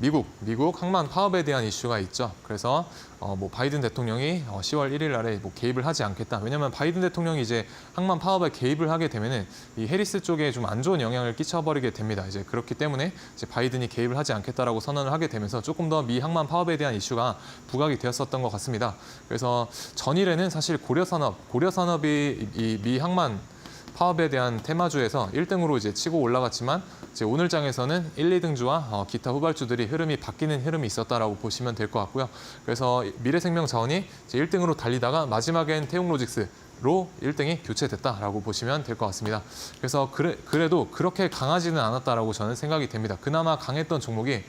미국 항만 파업에 대한 이슈가 있죠. 그래서 뭐 바이든 대통령이 10월 1일 날에 뭐 개입을 하지 않겠다. 왜냐하면 바이든 대통령이 이제 항만 파업에 개입을 하게 되면은 이 해리스 쪽에 좀 안 좋은 영향을 끼쳐버리게 됩니다. 이제 그렇기 때문에 이제 바이든이 개입을 하지 않겠다라고 선언을 하게 되면서 조금 더 미 항만 파업에 대한 이슈가 부각이 되었었던 것 같습니다. 그래서 전일에는 사실 고려산업이 이 미 항만 파업에 대한 테마주에서 1등으로 이제 치고 올라갔지만 이제 오늘 장에서는 1, 2등주와 기타 후발주들이 흐름이 바뀌는 흐름이 있었다라고 보시면 될 것 같고요. 그래서 미래생명자원이 이제 1등으로 달리다가 마지막엔 태용로직스로 1등이 교체됐다라고 보시면 될 것 같습니다. 그래서 그래도 그렇게 강하지는 않았다라고 저는 생각이 됩니다. 그나마 강했던 종목이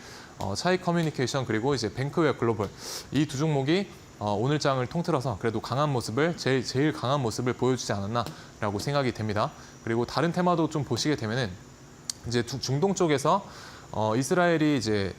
차이 커뮤니케이션 그리고 이제 뱅크웨어 글로벌 이 두 종목이 오늘 장을 통틀어서 그래도 강한 모습을 제일 강한 모습을 보여주지 않았나라고 생각이 됩니다. 그리고 다른 테마도 좀 보시게 되면은 이제 중동 쪽에서 이스라엘이 이제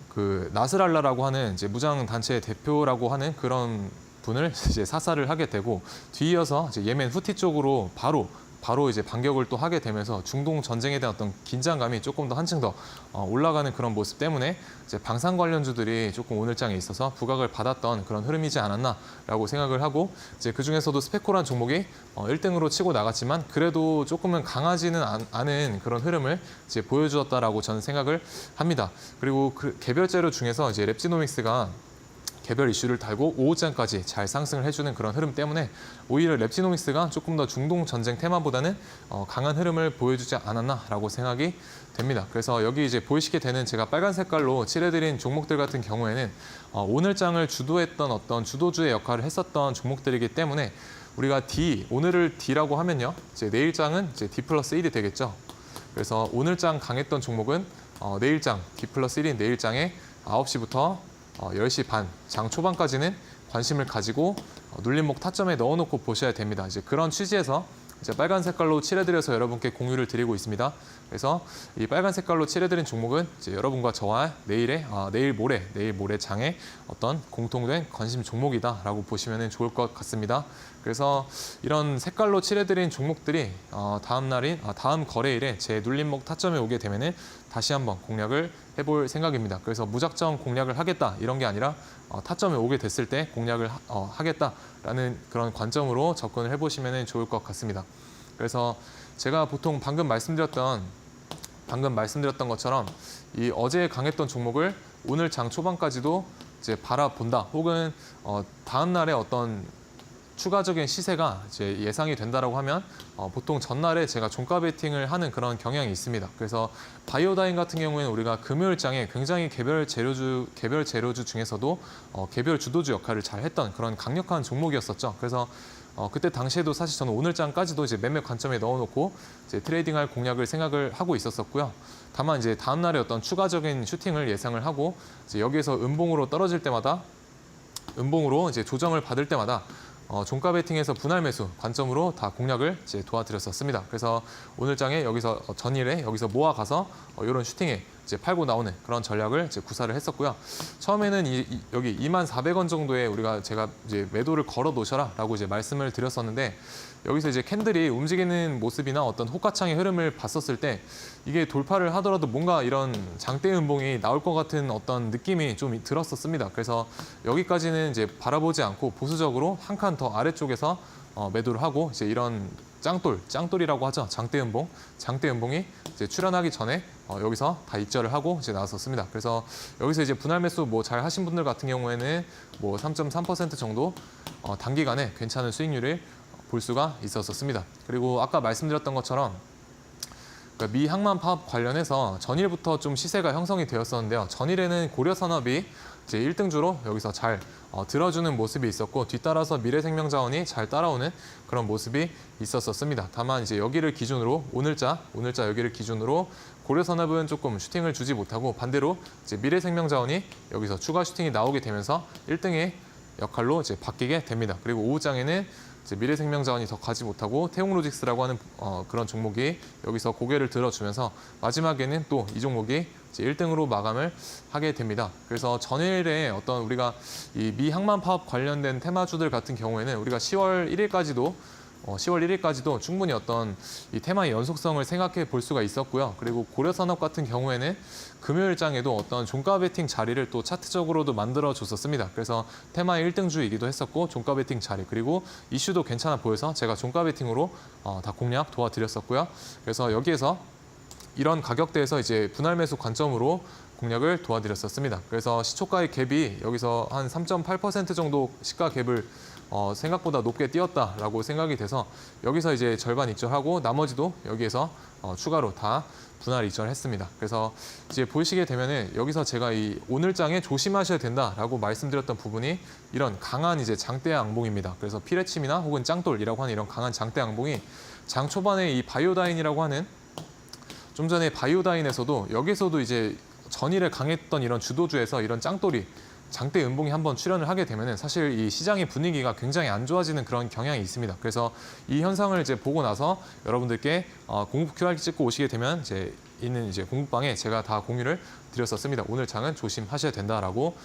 그 나스랄라라고 하는 이제 무장 단체의 대표라고 하는 그런 분을 이제 사살을 하게 되고 뒤이어서 이제 예멘 후티 쪽으로 바로 이제 반격을 또 하게 되면서 중동 전쟁에 대한 어떤 긴장감이 조금 더 한층 더 올라가는 그런 모습 때문에 이제 방산 관련주들이 조금 오늘장에 있어서 부각을 받았던 그런 흐름이지 않았나라고 생각을 하고 이제 그 중에서도 스페코란 종목이 1등으로 치고 나갔지만 그래도 조금은 강하지는 않은 그런 흐름을 이제 보여주었다라고 저는 생각을 합니다. 그리고 그 개별 재료 중에서 이제 랩지노믹스가 개별 이슈를 달고 5호장까지 잘 상승을 해주는 그런 흐름 때문에 오히려 랩지노믹스가 조금 더 중동 전쟁 테마보다는 강한 흐름을 보여주지 않았나라고 생각이 됩니다. 그래서 여기 이제 보이시게 되는 제가 빨간 색깔로 칠해드린 종목들 같은 경우에는 오늘 장을 주도했던 어떤 주도주의 역할을 했었던 종목들이기 때문에 우리가 오늘을 D라고 하면요, 이제 내일 장은 이제 D 플러스 1이 되겠죠. 그래서 오늘 장 강했던 종목은 내일 장 D 플러스 1인 내일 장에 9시부터 10시 반, 장 초반까지는 관심을 가지고 눌림목 타점에 넣어놓고 보셔야 됩니다. 이제 그런 취지에서 이제 빨간 색깔로 칠해드려서 여러분께 공유를 드리고 있습니다. 그래서 이 빨간 색깔로 칠해드린 종목은 이제 여러분과 저와 내일 모레 장에 어떤 공통된 관심 종목이다라고 보시면 좋을 것 같습니다. 그래서 이런 색깔로 칠해드린 종목들이 다음 거래일에 제 눌림목 타점에 오게 되면은 다시 한번 공략을 해볼 생각입니다. 그래서 무작정 공략을 하겠다 이런 게 아니라 타점에 오게 됐을 때 공략을 하겠다라는 그런 관점으로 접근을 해보시면 좋을 것 같습니다. 그래서 제가 보통 방금 말씀드렸던 것처럼 이 어제 강했던 종목을 오늘 장 초반까지도 이제 바라본다 혹은 다음 날에 어떤 추가적인 시세가 이제 예상이 된다라고 하면 보통 전날에 제가 종가 베팅을 하는 그런 경향이 있습니다. 그래서 바이오다인 같은 경우에는 우리가 금요일장에 굉장히 개별 재료주 중에서도 개별 주도주 역할을 잘 했던 그런 강력한 종목이었었죠. 그래서 그때 당시에도 사실 저는 오늘장까지도 이제 매매 관점에 넣어놓고 이제 트레이딩할 공략을 생각을 하고 있었었고요. 다만 이제 다음 날에 어떤 추가적인 슈팅을 예상을 하고 이제 여기에서 음봉으로 떨어질 때마다 음봉으로 이제 조정을 받을 때마다 종가 베팅에서 분할 매수 관점으로 다 공략을 이제 도와드렸었습니다. 그래서 오늘 장에 여기서 전일에 여기서 모아가서 이런 슈팅에 이제 팔고 나오는 그런 전략을 이제 구사를 했었고요. 처음에는 여기 24,400원 정도에 제가 이제 매도를 걸어 놓으셔라라고 이제 말씀을 드렸었는데 여기서 이제 캔들이 움직이는 모습이나 어떤 호가창의 흐름을 봤었을 때 이게 돌파를 하더라도 뭔가 이런 장대 음봉이 나올 것 같은 어떤 느낌이 좀 들었었습니다. 그래서 여기까지는 이제 바라보지 않고 보수적으로 한 칸 더 아래쪽에서 매도를 하고 이제 이런 짱돌이라고 하죠. 장대 음봉이 이제 출현하기 전에 여기서 다 익절을 하고 이제 나왔었습니다. 그래서 여기서 이제 분할 매수 뭐 잘 하신 분들 같은 경우에는 뭐 3.3% 정도 단기간에 괜찮은 수익률을 볼 수가 있었습니다. 그리고 아까 말씀드렸던 것처럼 그러니까 미 항만 파업 관련해서 전일부터 좀 시세가 형성이 되었었는데요. 전일에는 고려산업이 이제 1등주로 여기서 잘 들어주는 모습이 있었고 뒤따라서 미래생명자원이 잘 따라오는 그런 모습이 있었습니다. 다만 이제 여기를 기준으로 오늘자 여기를 기준으로 고려산업은 조금 슈팅을 주지 못하고 반대로 이제 미래생명자원이 여기서 추가 슈팅이 나오게 되면서 1등의 역할로 이제 바뀌게 됩니다. 그리고 오후장에는 이제 미래생명자원이 더 가지 못하고 태용로직스라고 하는 그런 종목이 여기서 고개를 들어주면서 마지막에는 또 이 종목이 이제 1등으로 마감을 하게 됩니다. 그래서 전일에 어떤 우리가 이 미 항만 파업 관련된 테마주들 같은 경우에는 우리가 10월 1일까지도 10월 1일까지도 충분히 어떤 이 테마의 연속성을 생각해 볼 수가 있었고요. 그리고 고려산업 같은 경우에는 금요일장에도 어떤 종가 베팅 자리를 또 차트적으로도 만들어 줬었습니다. 그래서 테마의 1등주이기도 했었고 종가 베팅 자리 그리고 이슈도 괜찮아 보여서 제가 종가 베팅으로 다 공략 도와드렸었고요. 그래서 여기에서 이런 가격대에서 이제 분할 매수 관점으로 공략을 도와드렸었습니다. 그래서 시초가의 갭이 여기서 한 3.8% 정도 시가 갭을 생각보다 높게 띄었다라고 생각이 돼서 여기서 이제 절반 익절하고 나머지도 여기에서 추가로 다 분할 익절했습니다. 그래서 이제 보시게 되면은 여기서 제가 이 오늘장에 조심하셔야 된다라고 말씀드렸던 부분이 이런 강한 이제 장대 양봉입니다. 그래서 피레침이나 혹은 짱돌이라고 하는 이런 강한 장대 양봉이 장 초반에 이 바이오다인이라고 하는 좀 전에 바이오다인에서도 여기서도 이제 전일에 강했던 이런 주도주에서 이런 짱돌이 장대 음봉이 한번 출현을 하게 되면은 사실 이 시장의 분위기가 굉장히 안 좋아지는 그런 경향이 있습니다. 그래서 이 현상을 이제 보고 나서 여러분들께 공부 QR 찍고 오시게 되면 이제 있는 이제 공부방에 제가 다 공유를 드렸었습니다. 오늘 장은 조심하셔야 된다라고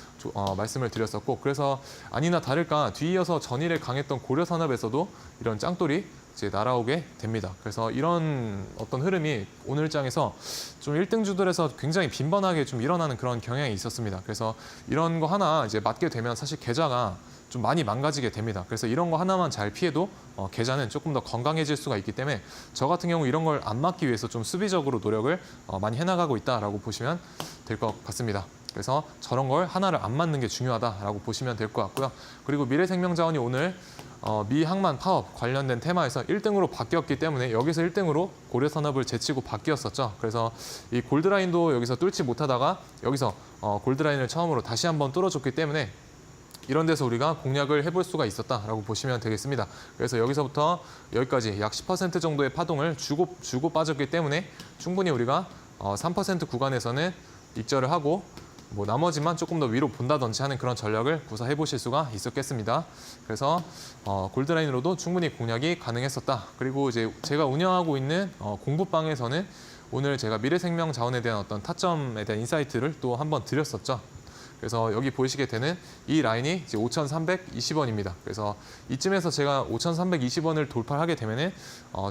말씀을 드렸었고 그래서 아니나 다를까 뒤이어서 전일에 강했던 고려산업에서도 이런 짱돌이 이제 날아오게 됩니다. 그래서 이런 어떤 흐름이 오늘장에서 좀 1등주들에서 굉장히 빈번하게 좀 일어나는 그런 경향이 있었습니다. 그래서 이런 거 하나 이제 맞게 되면 사실 계좌가 좀 많이 망가지게 됩니다. 그래서 이런 거 하나만 잘 피해도 계좌는 조금 더 건강해질 수가 있기 때문에 저 같은 경우 이런 걸 안 맞기 위해서 좀 수비적으로 노력을 많이 해나가고 있다라고 보시면 될 것 같습니다. 그래서 저런 걸 하나를 안 맞는 게 중요하다라고 보시면 될 것 같고요. 그리고 미래생명자원이 오늘 미항만 파업 관련된 테마에서 1등으로 바뀌었기 때문에 여기서 1등으로 고려산업을 제치고 바뀌었었죠. 그래서 이 골드라인도 여기서 뚫지 못하다가 여기서 골드라인을 처음으로 다시 한번 뚫어줬기 때문에 이런 데서 우리가 공략을 해볼 수가 있었다라고 보시면 되겠습니다. 그래서 여기서부터 여기까지 약 10% 정도의 파동을 주고 빠졌기 때문에 충분히 우리가 3% 구간에서는 익절을 하고 뭐 나머지만 조금 더 위로 본다든지 하는 그런 전략을 구사해 보실 수가 있었겠습니다. 그래서 골드라인으로도 충분히 공략이 가능했었다. 그리고 이제 제가 운영하고 있는 공부방에서는 오늘 제가 미래생명자원에 대한 어떤 타점에 대한 인사이트를 또 한번 드렸었죠. 그래서 여기 보시게 되는 이 라인이 이제 5,320원입니다. 그래서 이쯤에서 제가 5,320원을 돌파하게 되면은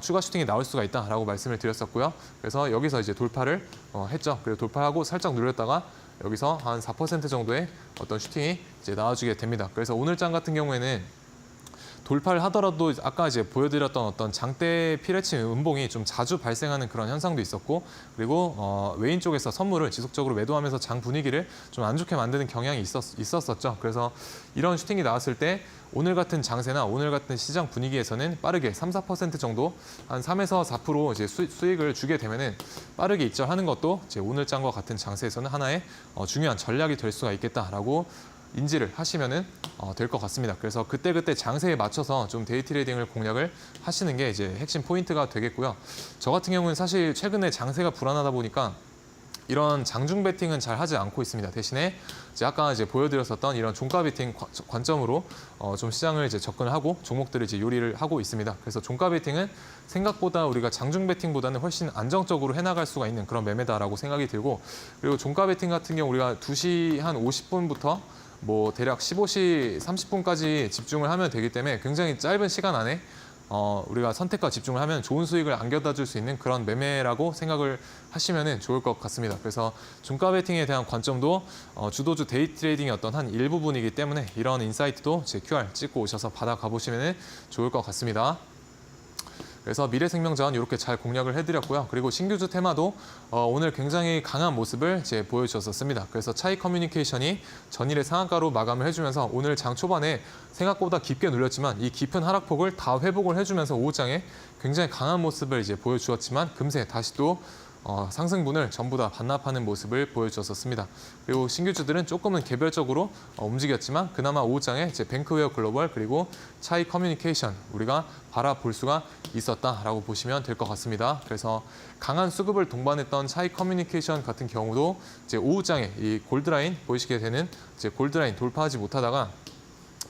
추가 슈팅이 나올 수가 있다라고 말씀을 드렸었고요. 그래서 여기서 이제 돌파를 했죠. 그리고 돌파하고 살짝 눌렸다가 여기서 한 4% 정도의 어떤 슈팅이 이제 나와주게 됩니다. 그래서 오늘 장 같은 경우에는 돌파를 하더라도 아까 이제 보여드렸던 어떤 장대 피레침 음봉이 좀 자주 발생하는 그런 현상도 있었고 그리고 외인 쪽에서 선물을 지속적으로 매도하면서 장 분위기를 좀 안 좋게 만드는 경향이 있었었죠. 그래서 이런 슈팅이 나왔을 때 오늘 같은 장세나 오늘 같은 시장 분위기에서는 빠르게 3~4% 정도 한 3에서 4% 이제 수익을 주게 되면은 빠르게 익절하는 것도 이제 오늘 장과 같은 장세에서는 하나의 중요한 전략이 될 수가 있겠다라고 인지를 하시면은 될 것 같습니다. 그래서 그때그때 장세에 맞춰서 좀 데이 트레이딩을 공략을 하시는 게 이제 핵심 포인트가 되겠고요. 저 같은 경우는 사실 최근에 장세가 불안하다 보니까 이런 장중 베팅은 잘 하지 않고 있습니다. 대신에 이제 아까 이제 보여드렸었던 이런 종가 베팅 관점으로 좀 시장을 이제 접근을 하고 종목들을 이제 요리를 하고 있습니다. 그래서 종가 베팅은 생각보다 우리가 장중 베팅보다는 훨씬 안정적으로 해나갈 수가 있는 그런 매매다라고 생각이 들고 그리고 종가 베팅 같은 경우 우리가 2시 한 50분부터 뭐 대략 15시 30분까지 집중을 하면 되기 때문에 굉장히 짧은 시간 안에 우리가 선택과 집중을 하면 좋은 수익을 안겨다 줄 수 있는 그런 매매라고 생각을 하시면 좋을 것 같습니다. 그래서 종가 베팅에 대한 관점도 주도주 데이 트레이딩의 어떤 한 일부분이기 때문에 이런 인사이트도 제 QR 찍고 오셔서 받아가 보시면 좋을 것 같습니다. 그래서 미래생명자원 이렇게 잘 공략을 해드렸고요. 그리고 신규주 테마도 오늘 굉장히 강한 모습을 이제 보여주셨습니다. 그래서 차이 커뮤니케이션이 전일의 상한가로 마감을 해주면서 오늘 장 초반에 생각보다 깊게 눌렸지만 이 깊은 하락폭을 다 회복을 해주면서 오후장에 굉장히 강한 모습을 이제 보여주었지만 금세 다시 또 상승분을 전부 다 반납하는 모습을 보여주었습니다. 그리고 신규주들은 조금은 개별적으로 움직였지만 그나마 오후장에 이제 뱅크웨어 글로벌 그리고 차이 커뮤니케이션 우리가 바라볼 수가 있었다라고 보시면 될 것 같습니다. 그래서 강한 수급을 동반했던 차이 커뮤니케이션 같은 경우도 이제 오후장에 이 골드라인 보이시게 되는 이제 골드라인 돌파하지 못하다가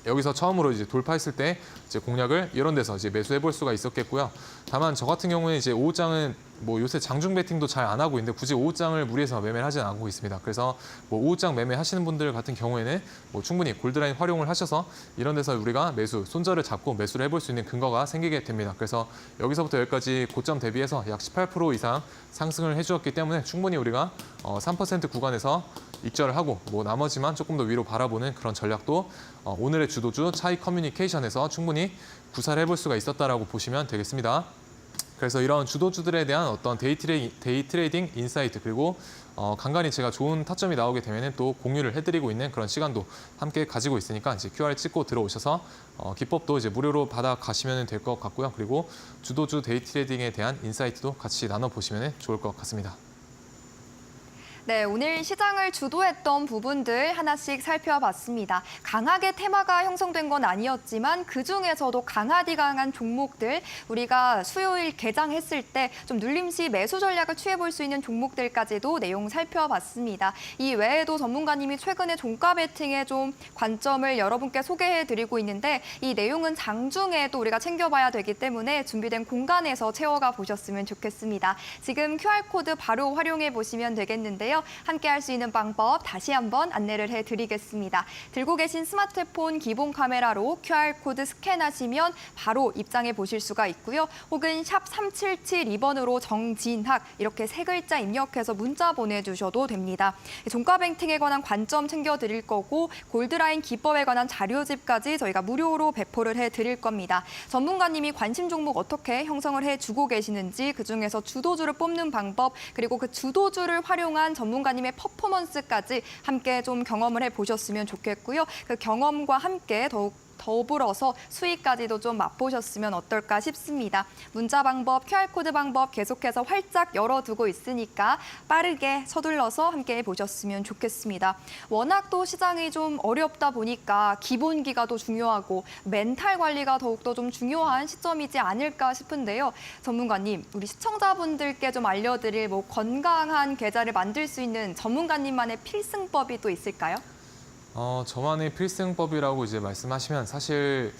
여기서 처음으로 이제 돌파했을 때 이제 공략을 이런 데서 이제 매수해 볼 수가 있었겠고요. 다만 저 같은 경우는 이제 오후장은 뭐 요새 장중 베팅도 잘 안 하고 있는데 굳이 오후장을 무리해서 매매를 하진 않고 있습니다. 그래서 뭐 오후장 매매하시는 분들 같은 경우에는 뭐 충분히 골드라인 활용을 하셔서 이런 데서 우리가 매수, 손절을 잡고 매수를 해볼 수 있는 근거가 생기게 됩니다. 그래서 여기서부터 여기까지 고점 대비해서 약 18% 이상 상승을 해주었기 때문에 충분히 우리가 3% 구간에서 익절을 하고 뭐 나머지만 조금 더 위로 바라보는 그런 전략도 오늘의 주도주 차이 커뮤니케이션에서 충분히 구사를 해볼 수가 있었다라고 보시면 되겠습니다. 그래서 이런 주도주들에 대한 어떤 데이 트레이딩 인사이트 그리고 간간히 제가 좋은 타점이 나오게 되면 또 공유를 해드리고 있는 그런 시간도 함께 가지고 있으니까 이제 QR 찍고 들어오셔서 기법도 이제 무료로 받아 가시면 될 것 같고요. 그리고 주도주 데이 트레이딩에 대한 인사이트도 같이 나눠보시면 좋을 것 같습니다. 네, 오늘 시장을 주도했던 부분들 하나씩 살펴봤습니다. 강하게 테마가 형성된 건 아니었지만 그중에서도 강한 종목들, 우리가 수요일 개장했을 때 좀 눌림시 매수 전략을 취해볼 수 있는 종목들까지도 내용 살펴봤습니다. 이 외에도 전문가님이 최근에 종가 베팅에 좀 관점을 여러분께 소개해드리고 있는데 이 내용은 장중에도 우리가 챙겨봐야 되기 때문에 준비된 공간에서 채워가 보셨으면 좋겠습니다. 지금 QR코드 바로 활용해 보시면 되겠는데요. 함께 할 수 있는 방법 다시 한번 안내를 해드리겠습니다. 들고 계신 스마트폰 기본 카메라로 QR코드 스캔하시면 바로 입장해 보실 수가 있고요. 혹은 샵 3772번으로 정진학 이렇게 세 글자 입력해서 문자 보내주셔도 됩니다. 종가 뱅팅에 관한 관점 챙겨드릴 거고 골드라인 기법에 관한 자료집까지 저희가 무료로 배포를 해드릴 겁니다. 전문가님이 관심 종목 어떻게 형성을 해주고 계시는지 그중에서 주도주를 뽑는 방법 그리고 그 주도주를 활용한 전문가님의 퍼포먼스까지 함께 좀 경험을 해보셨으면 좋겠고요. 그 경험과 함께 더불어서 수익까지도 좀 맛보셨으면 어떨까 싶습니다. 문자 방법, QR코드 방법 계속해서 활짝 열어두고 있으니까 빠르게 서둘러서 함께 보셨으면 좋겠습니다. 워낙 또 시장이 좀 어렵다 보니까 기본기가 더 중요하고 멘탈 관리가 더욱더 좀 중요한 시점이지 않을까 싶은데요. 전문가님, 우리 시청자분들께 좀 알려드릴 뭐 건강한 계좌를 만들 수 있는 전문가님만의 필승법이 또 있을까요? 저만의 필승법이라고 이제 말씀하시면 사실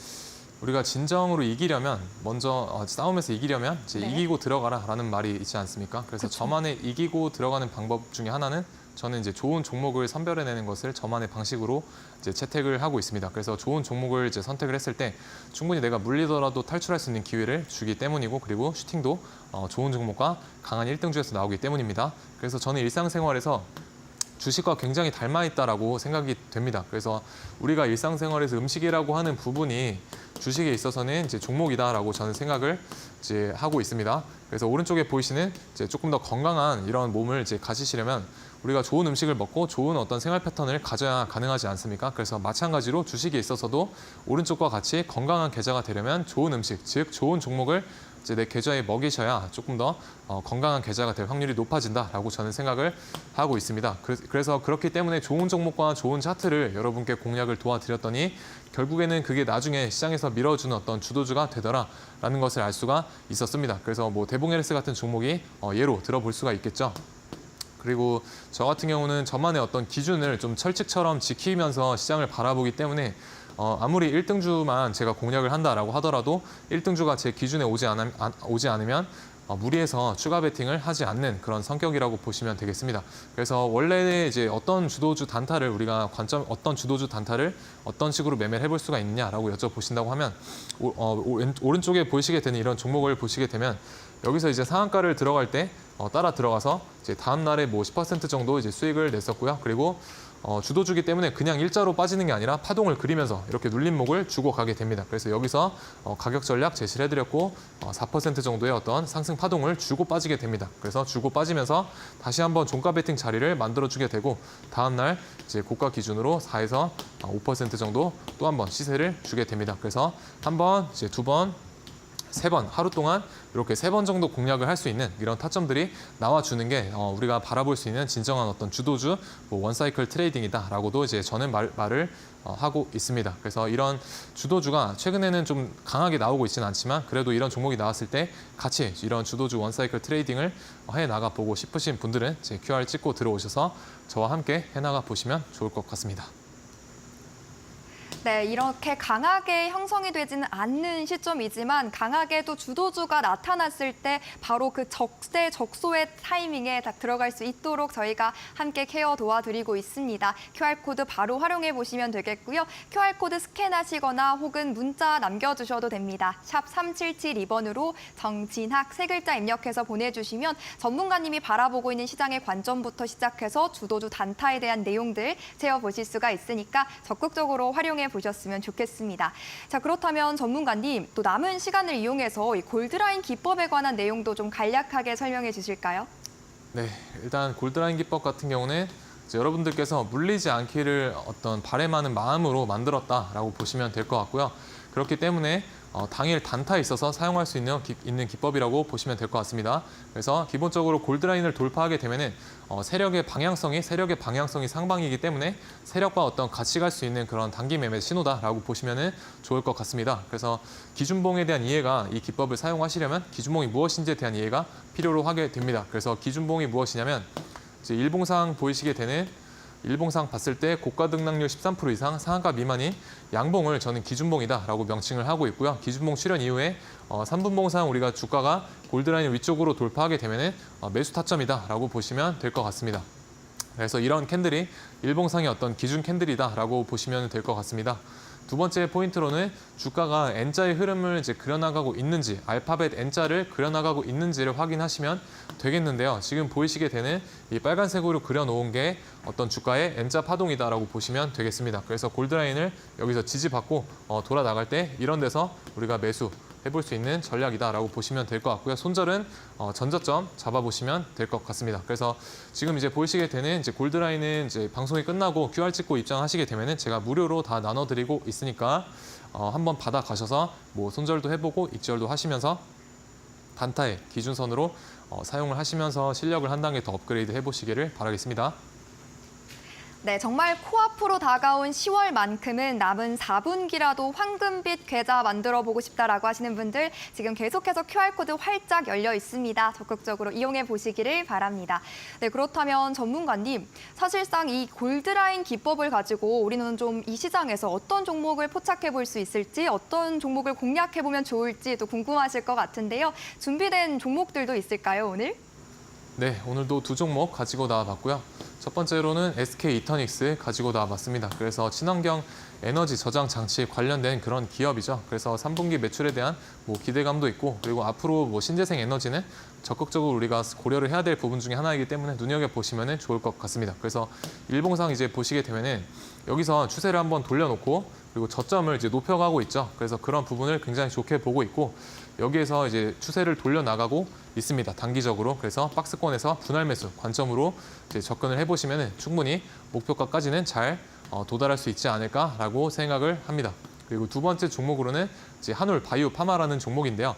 우리가 진정으로 이기려면 먼저 싸움에서 이기려면 이제 네. 이기고 들어가라라는 말이 있지 않습니까? 그래서 그쵸. 저만의 이기고 들어가는 방법 중에 하나는 저는 이제 좋은 종목을 선별해내는 것을 저만의 방식으로 이제 채택을 하고 있습니다. 그래서 좋은 종목을 이제 선택을 했을 때 충분히 내가 물리더라도 탈출할 수 있는 기회를 주기 때문이고 그리고 슈팅도 좋은 종목과 강한 1등주에서 나오기 때문입니다. 그래서 저는 일상생활에서 주식과 굉장히 닮아 있다라고 생각이 됩니다. 그래서 우리가 일상생활에서 음식이라고 하는 부분이 주식에 있어서는 이제 종목이다라고 저는 생각을 이제 하고 있습니다. 그래서 오른쪽에 보이시는 이제 조금 더 건강한 이런 몸을 이제 가지시려면 우리가 좋은 음식을 먹고 좋은 어떤 생활 패턴을 가져야 가능하지 않습니까? 그래서 마찬가지로 주식에 있어서도 오른쪽과 같이 건강한 계좌가 되려면 좋은 음식, 즉 좋은 종목을 이제 내 계좌에 먹이셔야 조금 더 건강한 계좌가 될 확률이 높아진다라고 저는 생각을 하고 있습니다. 그래서 그렇기 때문에 좋은 종목과 좋은 차트를 여러분께 공략을 도와드렸더니 결국에는 그게 나중에 시장에서 밀어주는 어떤 주도주가 되더라라는 것을 알 수가 있었습니다. 그래서 뭐 대봉헬스 같은 종목이 예로 들어볼 수가 있겠죠. 그리고 저 같은 경우는 저만의 어떤 기준을 좀 철칙처럼 지키면서 시장을 바라보기 때문에 아무리 1등주만 제가 공략을 한다라고 하더라도 1등주가 제 기준에 오지 않으면 무리해서 추가 베팅을 하지 않는 그런 성격이라고 보시면 되겠습니다. 그래서 원래 이제 어떤 주도주 단타를 우리가 어떤 주도주 단타를 어떤 식으로 매매를 해볼 수가 있느냐라고 여쭤보신다고 하면 오른쪽에 보시게 되는 이런 종목을 보시게 되면 여기서 이제 상한가를 들어갈 때 따라 들어가서 이제 다음 날에 뭐 10% 정도 이제 수익을 냈었고요. 그리고 주도주기 때문에 그냥 일자로 빠지는 게 아니라 파동을 그리면서 이렇게 눌림목을 주고 가게 됩니다. 그래서 여기서 가격 전략 제시를 해드렸고 4% 정도의 어떤 상승 파동을 주고 빠지게 됩니다. 그래서 주고 빠지면서 다시 한번 종가 베팅 자리를 만들어주게 되고 다음 날 이제 고가 기준으로 4에서 5% 정도 또 한 번 시세를 주게 됩니다. 그래서 한 번, 이제 두 번, 세 번 하루 동안 이렇게 3번 정도 공략을 할 수 있는 이런 타점들이 나와주는 게 우리가 바라볼 수 있는 진정한 어떤 주도주 뭐 원사이클 트레이딩이다라고도 이제 저는 말을 하고 있습니다. 그래서 이런 주도주가 최근에는 좀 강하게 나오고 있지는 않지만 그래도 이런 종목이 나왔을 때 같이 이런 주도주 원사이클 트레이딩을 해나가 보고 싶으신 분들은 제 QR 찍고 들어오셔서 저와 함께 해나가 보시면 좋을 것 같습니다. 네, 이렇게 강하게 형성이 되지는 않는 시점이지만 강하게 또 주도주가 나타났을 때 바로 그 적재적소의 타이밍에 딱 들어갈 수 있도록 저희가 함께 케어 도와드리고 있습니다. QR코드 바로 활용해 보시면 되겠고요. QR코드 스캔하시거나 혹은 문자 남겨주셔도 됩니다. 샵 3772번으로 정진학 세 글자 입력해서 보내주시면 전문가님이 바라보고 있는 시장의 관점부터 시작해서 주도주 단타에 대한 내용들 채워보실 수가 있으니까 적극적으로 활용해 보셨으면 좋겠습니다. 자, 그렇다면 전문가님, 또 남은 시간을 이용해서 이 골드라인 기법에 관한 내용도 좀 간략하게 설명해 주실까요? 네, 일단 골드라인 기법 같은 경우는 이제 여러분들께서 물리지 않기를 어떤 바람하는 마음으로 만들었다라고 보시면 될 것 같고요. 그렇기 때문에 당일 단타에 있어서 사용할 수 있는 기법이라고 보시면 될 것 같습니다. 그래서 기본적으로 골드라인을 돌파하게 되면은 세력의 방향성이 상방이기 때문에 세력과 어떤 같이 갈 수 있는 그런 단기 매매 신호다라고 보시면 좋을 것 같습니다. 그래서 기준봉에 대한 이해가 이 기법을 사용하시려면 기준봉이 무엇인지에 대한 이해가 필요로 하게 됩니다. 그래서 기준봉이 무엇이냐면 이제 일봉상 보이시게 되는 일봉상 봤을 때 고가 등락률 13% 이상 상한가 미만인 양봉을 저는 기준봉이다라고 명칭을 하고 있고요. 기준봉 출현 이후에 3분봉상 우리가 주가가 골드라인 위쪽으로 돌파하게 되면 매수 타점이다라고 보시면 될 것 같습니다. 그래서 이런 캔들이 일봉상의 어떤 기준 캔들이다라고 보시면 될 것 같습니다. 두 번째 포인트로는 주가가 N자의 흐름을 이제 그려나가고 있는지, 알파벳 N자를 그려나가고 있는지를 확인하시면 되겠는데요. 지금 보이시게 되는 이 빨간색으로 그려놓은 게 어떤 주가의 N자 파동이다라고 보시면 되겠습니다. 그래서 골드라인을 여기서 지지받고 돌아 나갈 때 이런 데서 우리가 매수 해볼 수 있는 전략이다라고 보시면 될 것 같고요. 손절은 전저점 잡아보시면 될 것 같습니다. 그래서 지금 이제 보이시게 되는 이제 골드라인은 이제 방송이 끝나고 QR 찍고 입장하시게 되면은 제가 무료로 다 나눠드리고 있으니까 한번 받아 가셔서 뭐 손절도 해보고 익절도 하시면서 단타의 기준선으로 사용을 하시면서 실력을 한 단계 더 업그레이드 해보시기를 바라겠습니다. 네, 정말 코앞으로 다가온 10월만큼은 남은 4분기라도 황금빛 계좌 만들어 보고 싶다라고 하시는 분들 지금 계속해서 QR코드 활짝 열려 있습니다. 적극적으로 이용해 보시기를 바랍니다. 네, 그렇다면 전문가님, 사실상 이 골드라인 기법을 가지고 우리는 좀 이 시장에서 어떤 종목을 포착해 볼 수 있을지, 어떤 종목을 공략해 보면 좋을지 또 궁금하실 것 같은데요. 준비된 종목들도 있을까요, 오늘? 네, 오늘도 두 종목 가지고 나와봤고요. 첫 번째로는 SK 이터닉스 가지고 나와봤습니다. 그래서 친환경 에너지 저장 장치 관련된 그런 기업이죠. 그래서 3분기 매출에 대한 뭐 기대감도 있고, 그리고 앞으로 뭐 신재생 에너지는 적극적으로 우리가 고려를 해야 될 부분 중에 하나이기 때문에 눈여겨보시면 좋을 것 같습니다. 그래서 일봉상 이제 보시게 되면은 여기서 추세를 한번 돌려놓고 그리고 저점을 이제 높여가고 있죠. 그래서 그런 부분을 굉장히 좋게 보고 있고, 여기에서 이제 추세를 돌려나가고 있습니다. 단기적으로. 그래서 박스권에서 분할 매수 관점으로 이제 접근을 해보시면 충분히 목표가까지는 잘 도달할 수 있지 않을까라고 생각을 합니다. 그리고 두 번째 종목으로는 이제 한울 바이오 파마라는 종목인데요.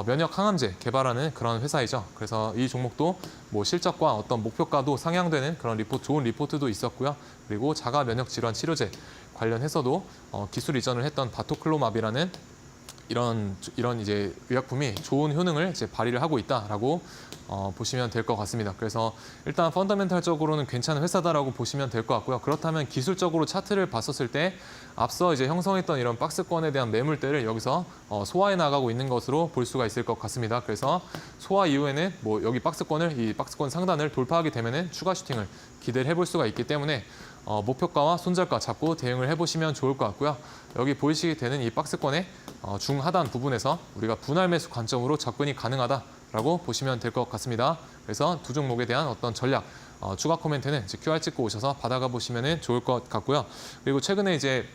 면역 항암제 개발하는 그런 회사이죠. 그래서 이 종목도 뭐 실적과 어떤 목표가도 상향되는 그런 좋은 리포트도 있었고요. 그리고 자가 면역 질환 치료제 관련해서도 기술 이전을 했던 바토클로맙이라는 이런 이제 의약품이 좋은 효능을 이제 발휘를 하고 있다라고 보시면 될 것 같습니다. 그래서 일단 펀더멘탈적으로는 괜찮은 회사다라고 보시면 될 것 같고요. 그렇다면 기술적으로 차트를 봤었을 때 앞서 이제 형성했던 이런 박스권에 대한 매물대를 여기서 소화해 나가고 있는 것으로 볼 수가 있을 것 같습니다. 그래서 소화 이후에는 뭐 여기 이 박스권 상단을 돌파하게 되면은 추가 슈팅을 기대를 해볼 수가 있기 때문에 목표가와 손절가 잡고 대응을 해보시면 좋을 것 같고요. 여기 보이시게 되는 이 박스권의 중하단 부분에서 우리가 분할 매수 관점으로 접근이 가능하다라고 보시면 될 것 같습니다. 그래서 두 종목에 대한 어떤 전략, 추가 코멘트는 이제 QR 찍고 오셔서 받아가 보시면 좋을 것 같고요. 그리고 최근에 이제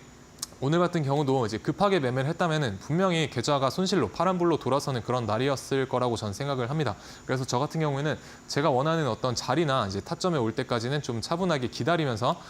오늘 같은 경우도 이제 급하게 매매를 했다면은 분명히 계좌가 손실로 파란불로 돌아서는 그런 날이었을 거라고 저는 생각을 합니다. 그래서 저 같은 경우에는 제가 원하는 어떤 자리나 이제 타점에 올 때까지는 좀 차분하게 기다리면서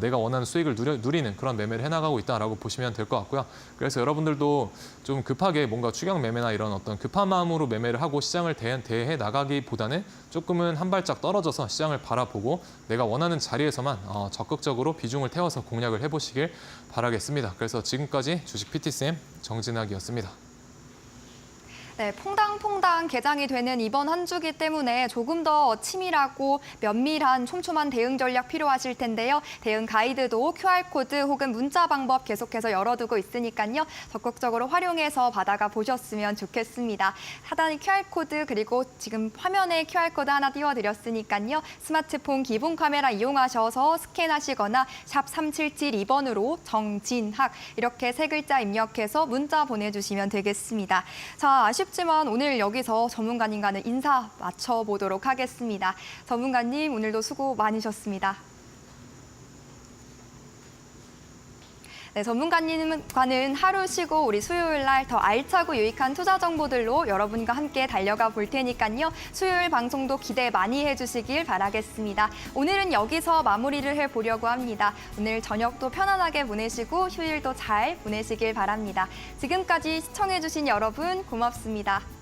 내가 원하는 수익을 누리는 그런 매매를 해나가고 있다라고 보시면 될 것 같고요. 그래서 여러분들도 좀 급하게 뭔가 추격 매매나 이런 어떤 급한 마음으로 매매를 하고 시장을 대해 나가기보다는 조금은 한 발짝 떨어져서 시장을 바라보고 내가 원하는 자리에서만 적극적으로 비중을 태워서 공략을 해보시길 바라겠습니다. 그래서 지금까지 주식 PT쌤 정진학이었습니다. 네, 퐁당퐁당 개장이 되는 이번 한 주기 때문에 조금 더 치밀하고 면밀한 촘촘한 대응 전략 필요하실 텐데요. 대응 가이드도 QR코드 혹은 문자 방법 계속해서 열어두고 있으니까요. 적극적으로 활용해서 받아가 보셨으면 좋겠습니다. 하단에 QR코드 그리고 지금 화면에 QR코드 하나 띄워드렸으니까요. 스마트폰 기본 카메라 이용하셔서 스캔하시거나 샵 3772번으로 정진학 이렇게 세 글자 입력해서 문자 보내주시면 되겠습니다. 자, 아쉽지만 오늘 여기서 전문가님과는 인사 맞춰보도록 하겠습니다. 전문가님, 오늘도 수고 많으셨습니다. 네, 전문가님과는 하루 쉬고 우리 수요일 날 더 알차고 유익한 투자 정보들로 여러분과 함께 달려가 볼 테니까요. 수요일 방송도 기대 많이 해주시길 바라겠습니다. 오늘은 여기서 마무리를 해보려고 합니다. 오늘 저녁도 편안하게 보내시고 휴일도 잘 보내시길 바랍니다. 지금까지 시청해주신 여러분 고맙습니다.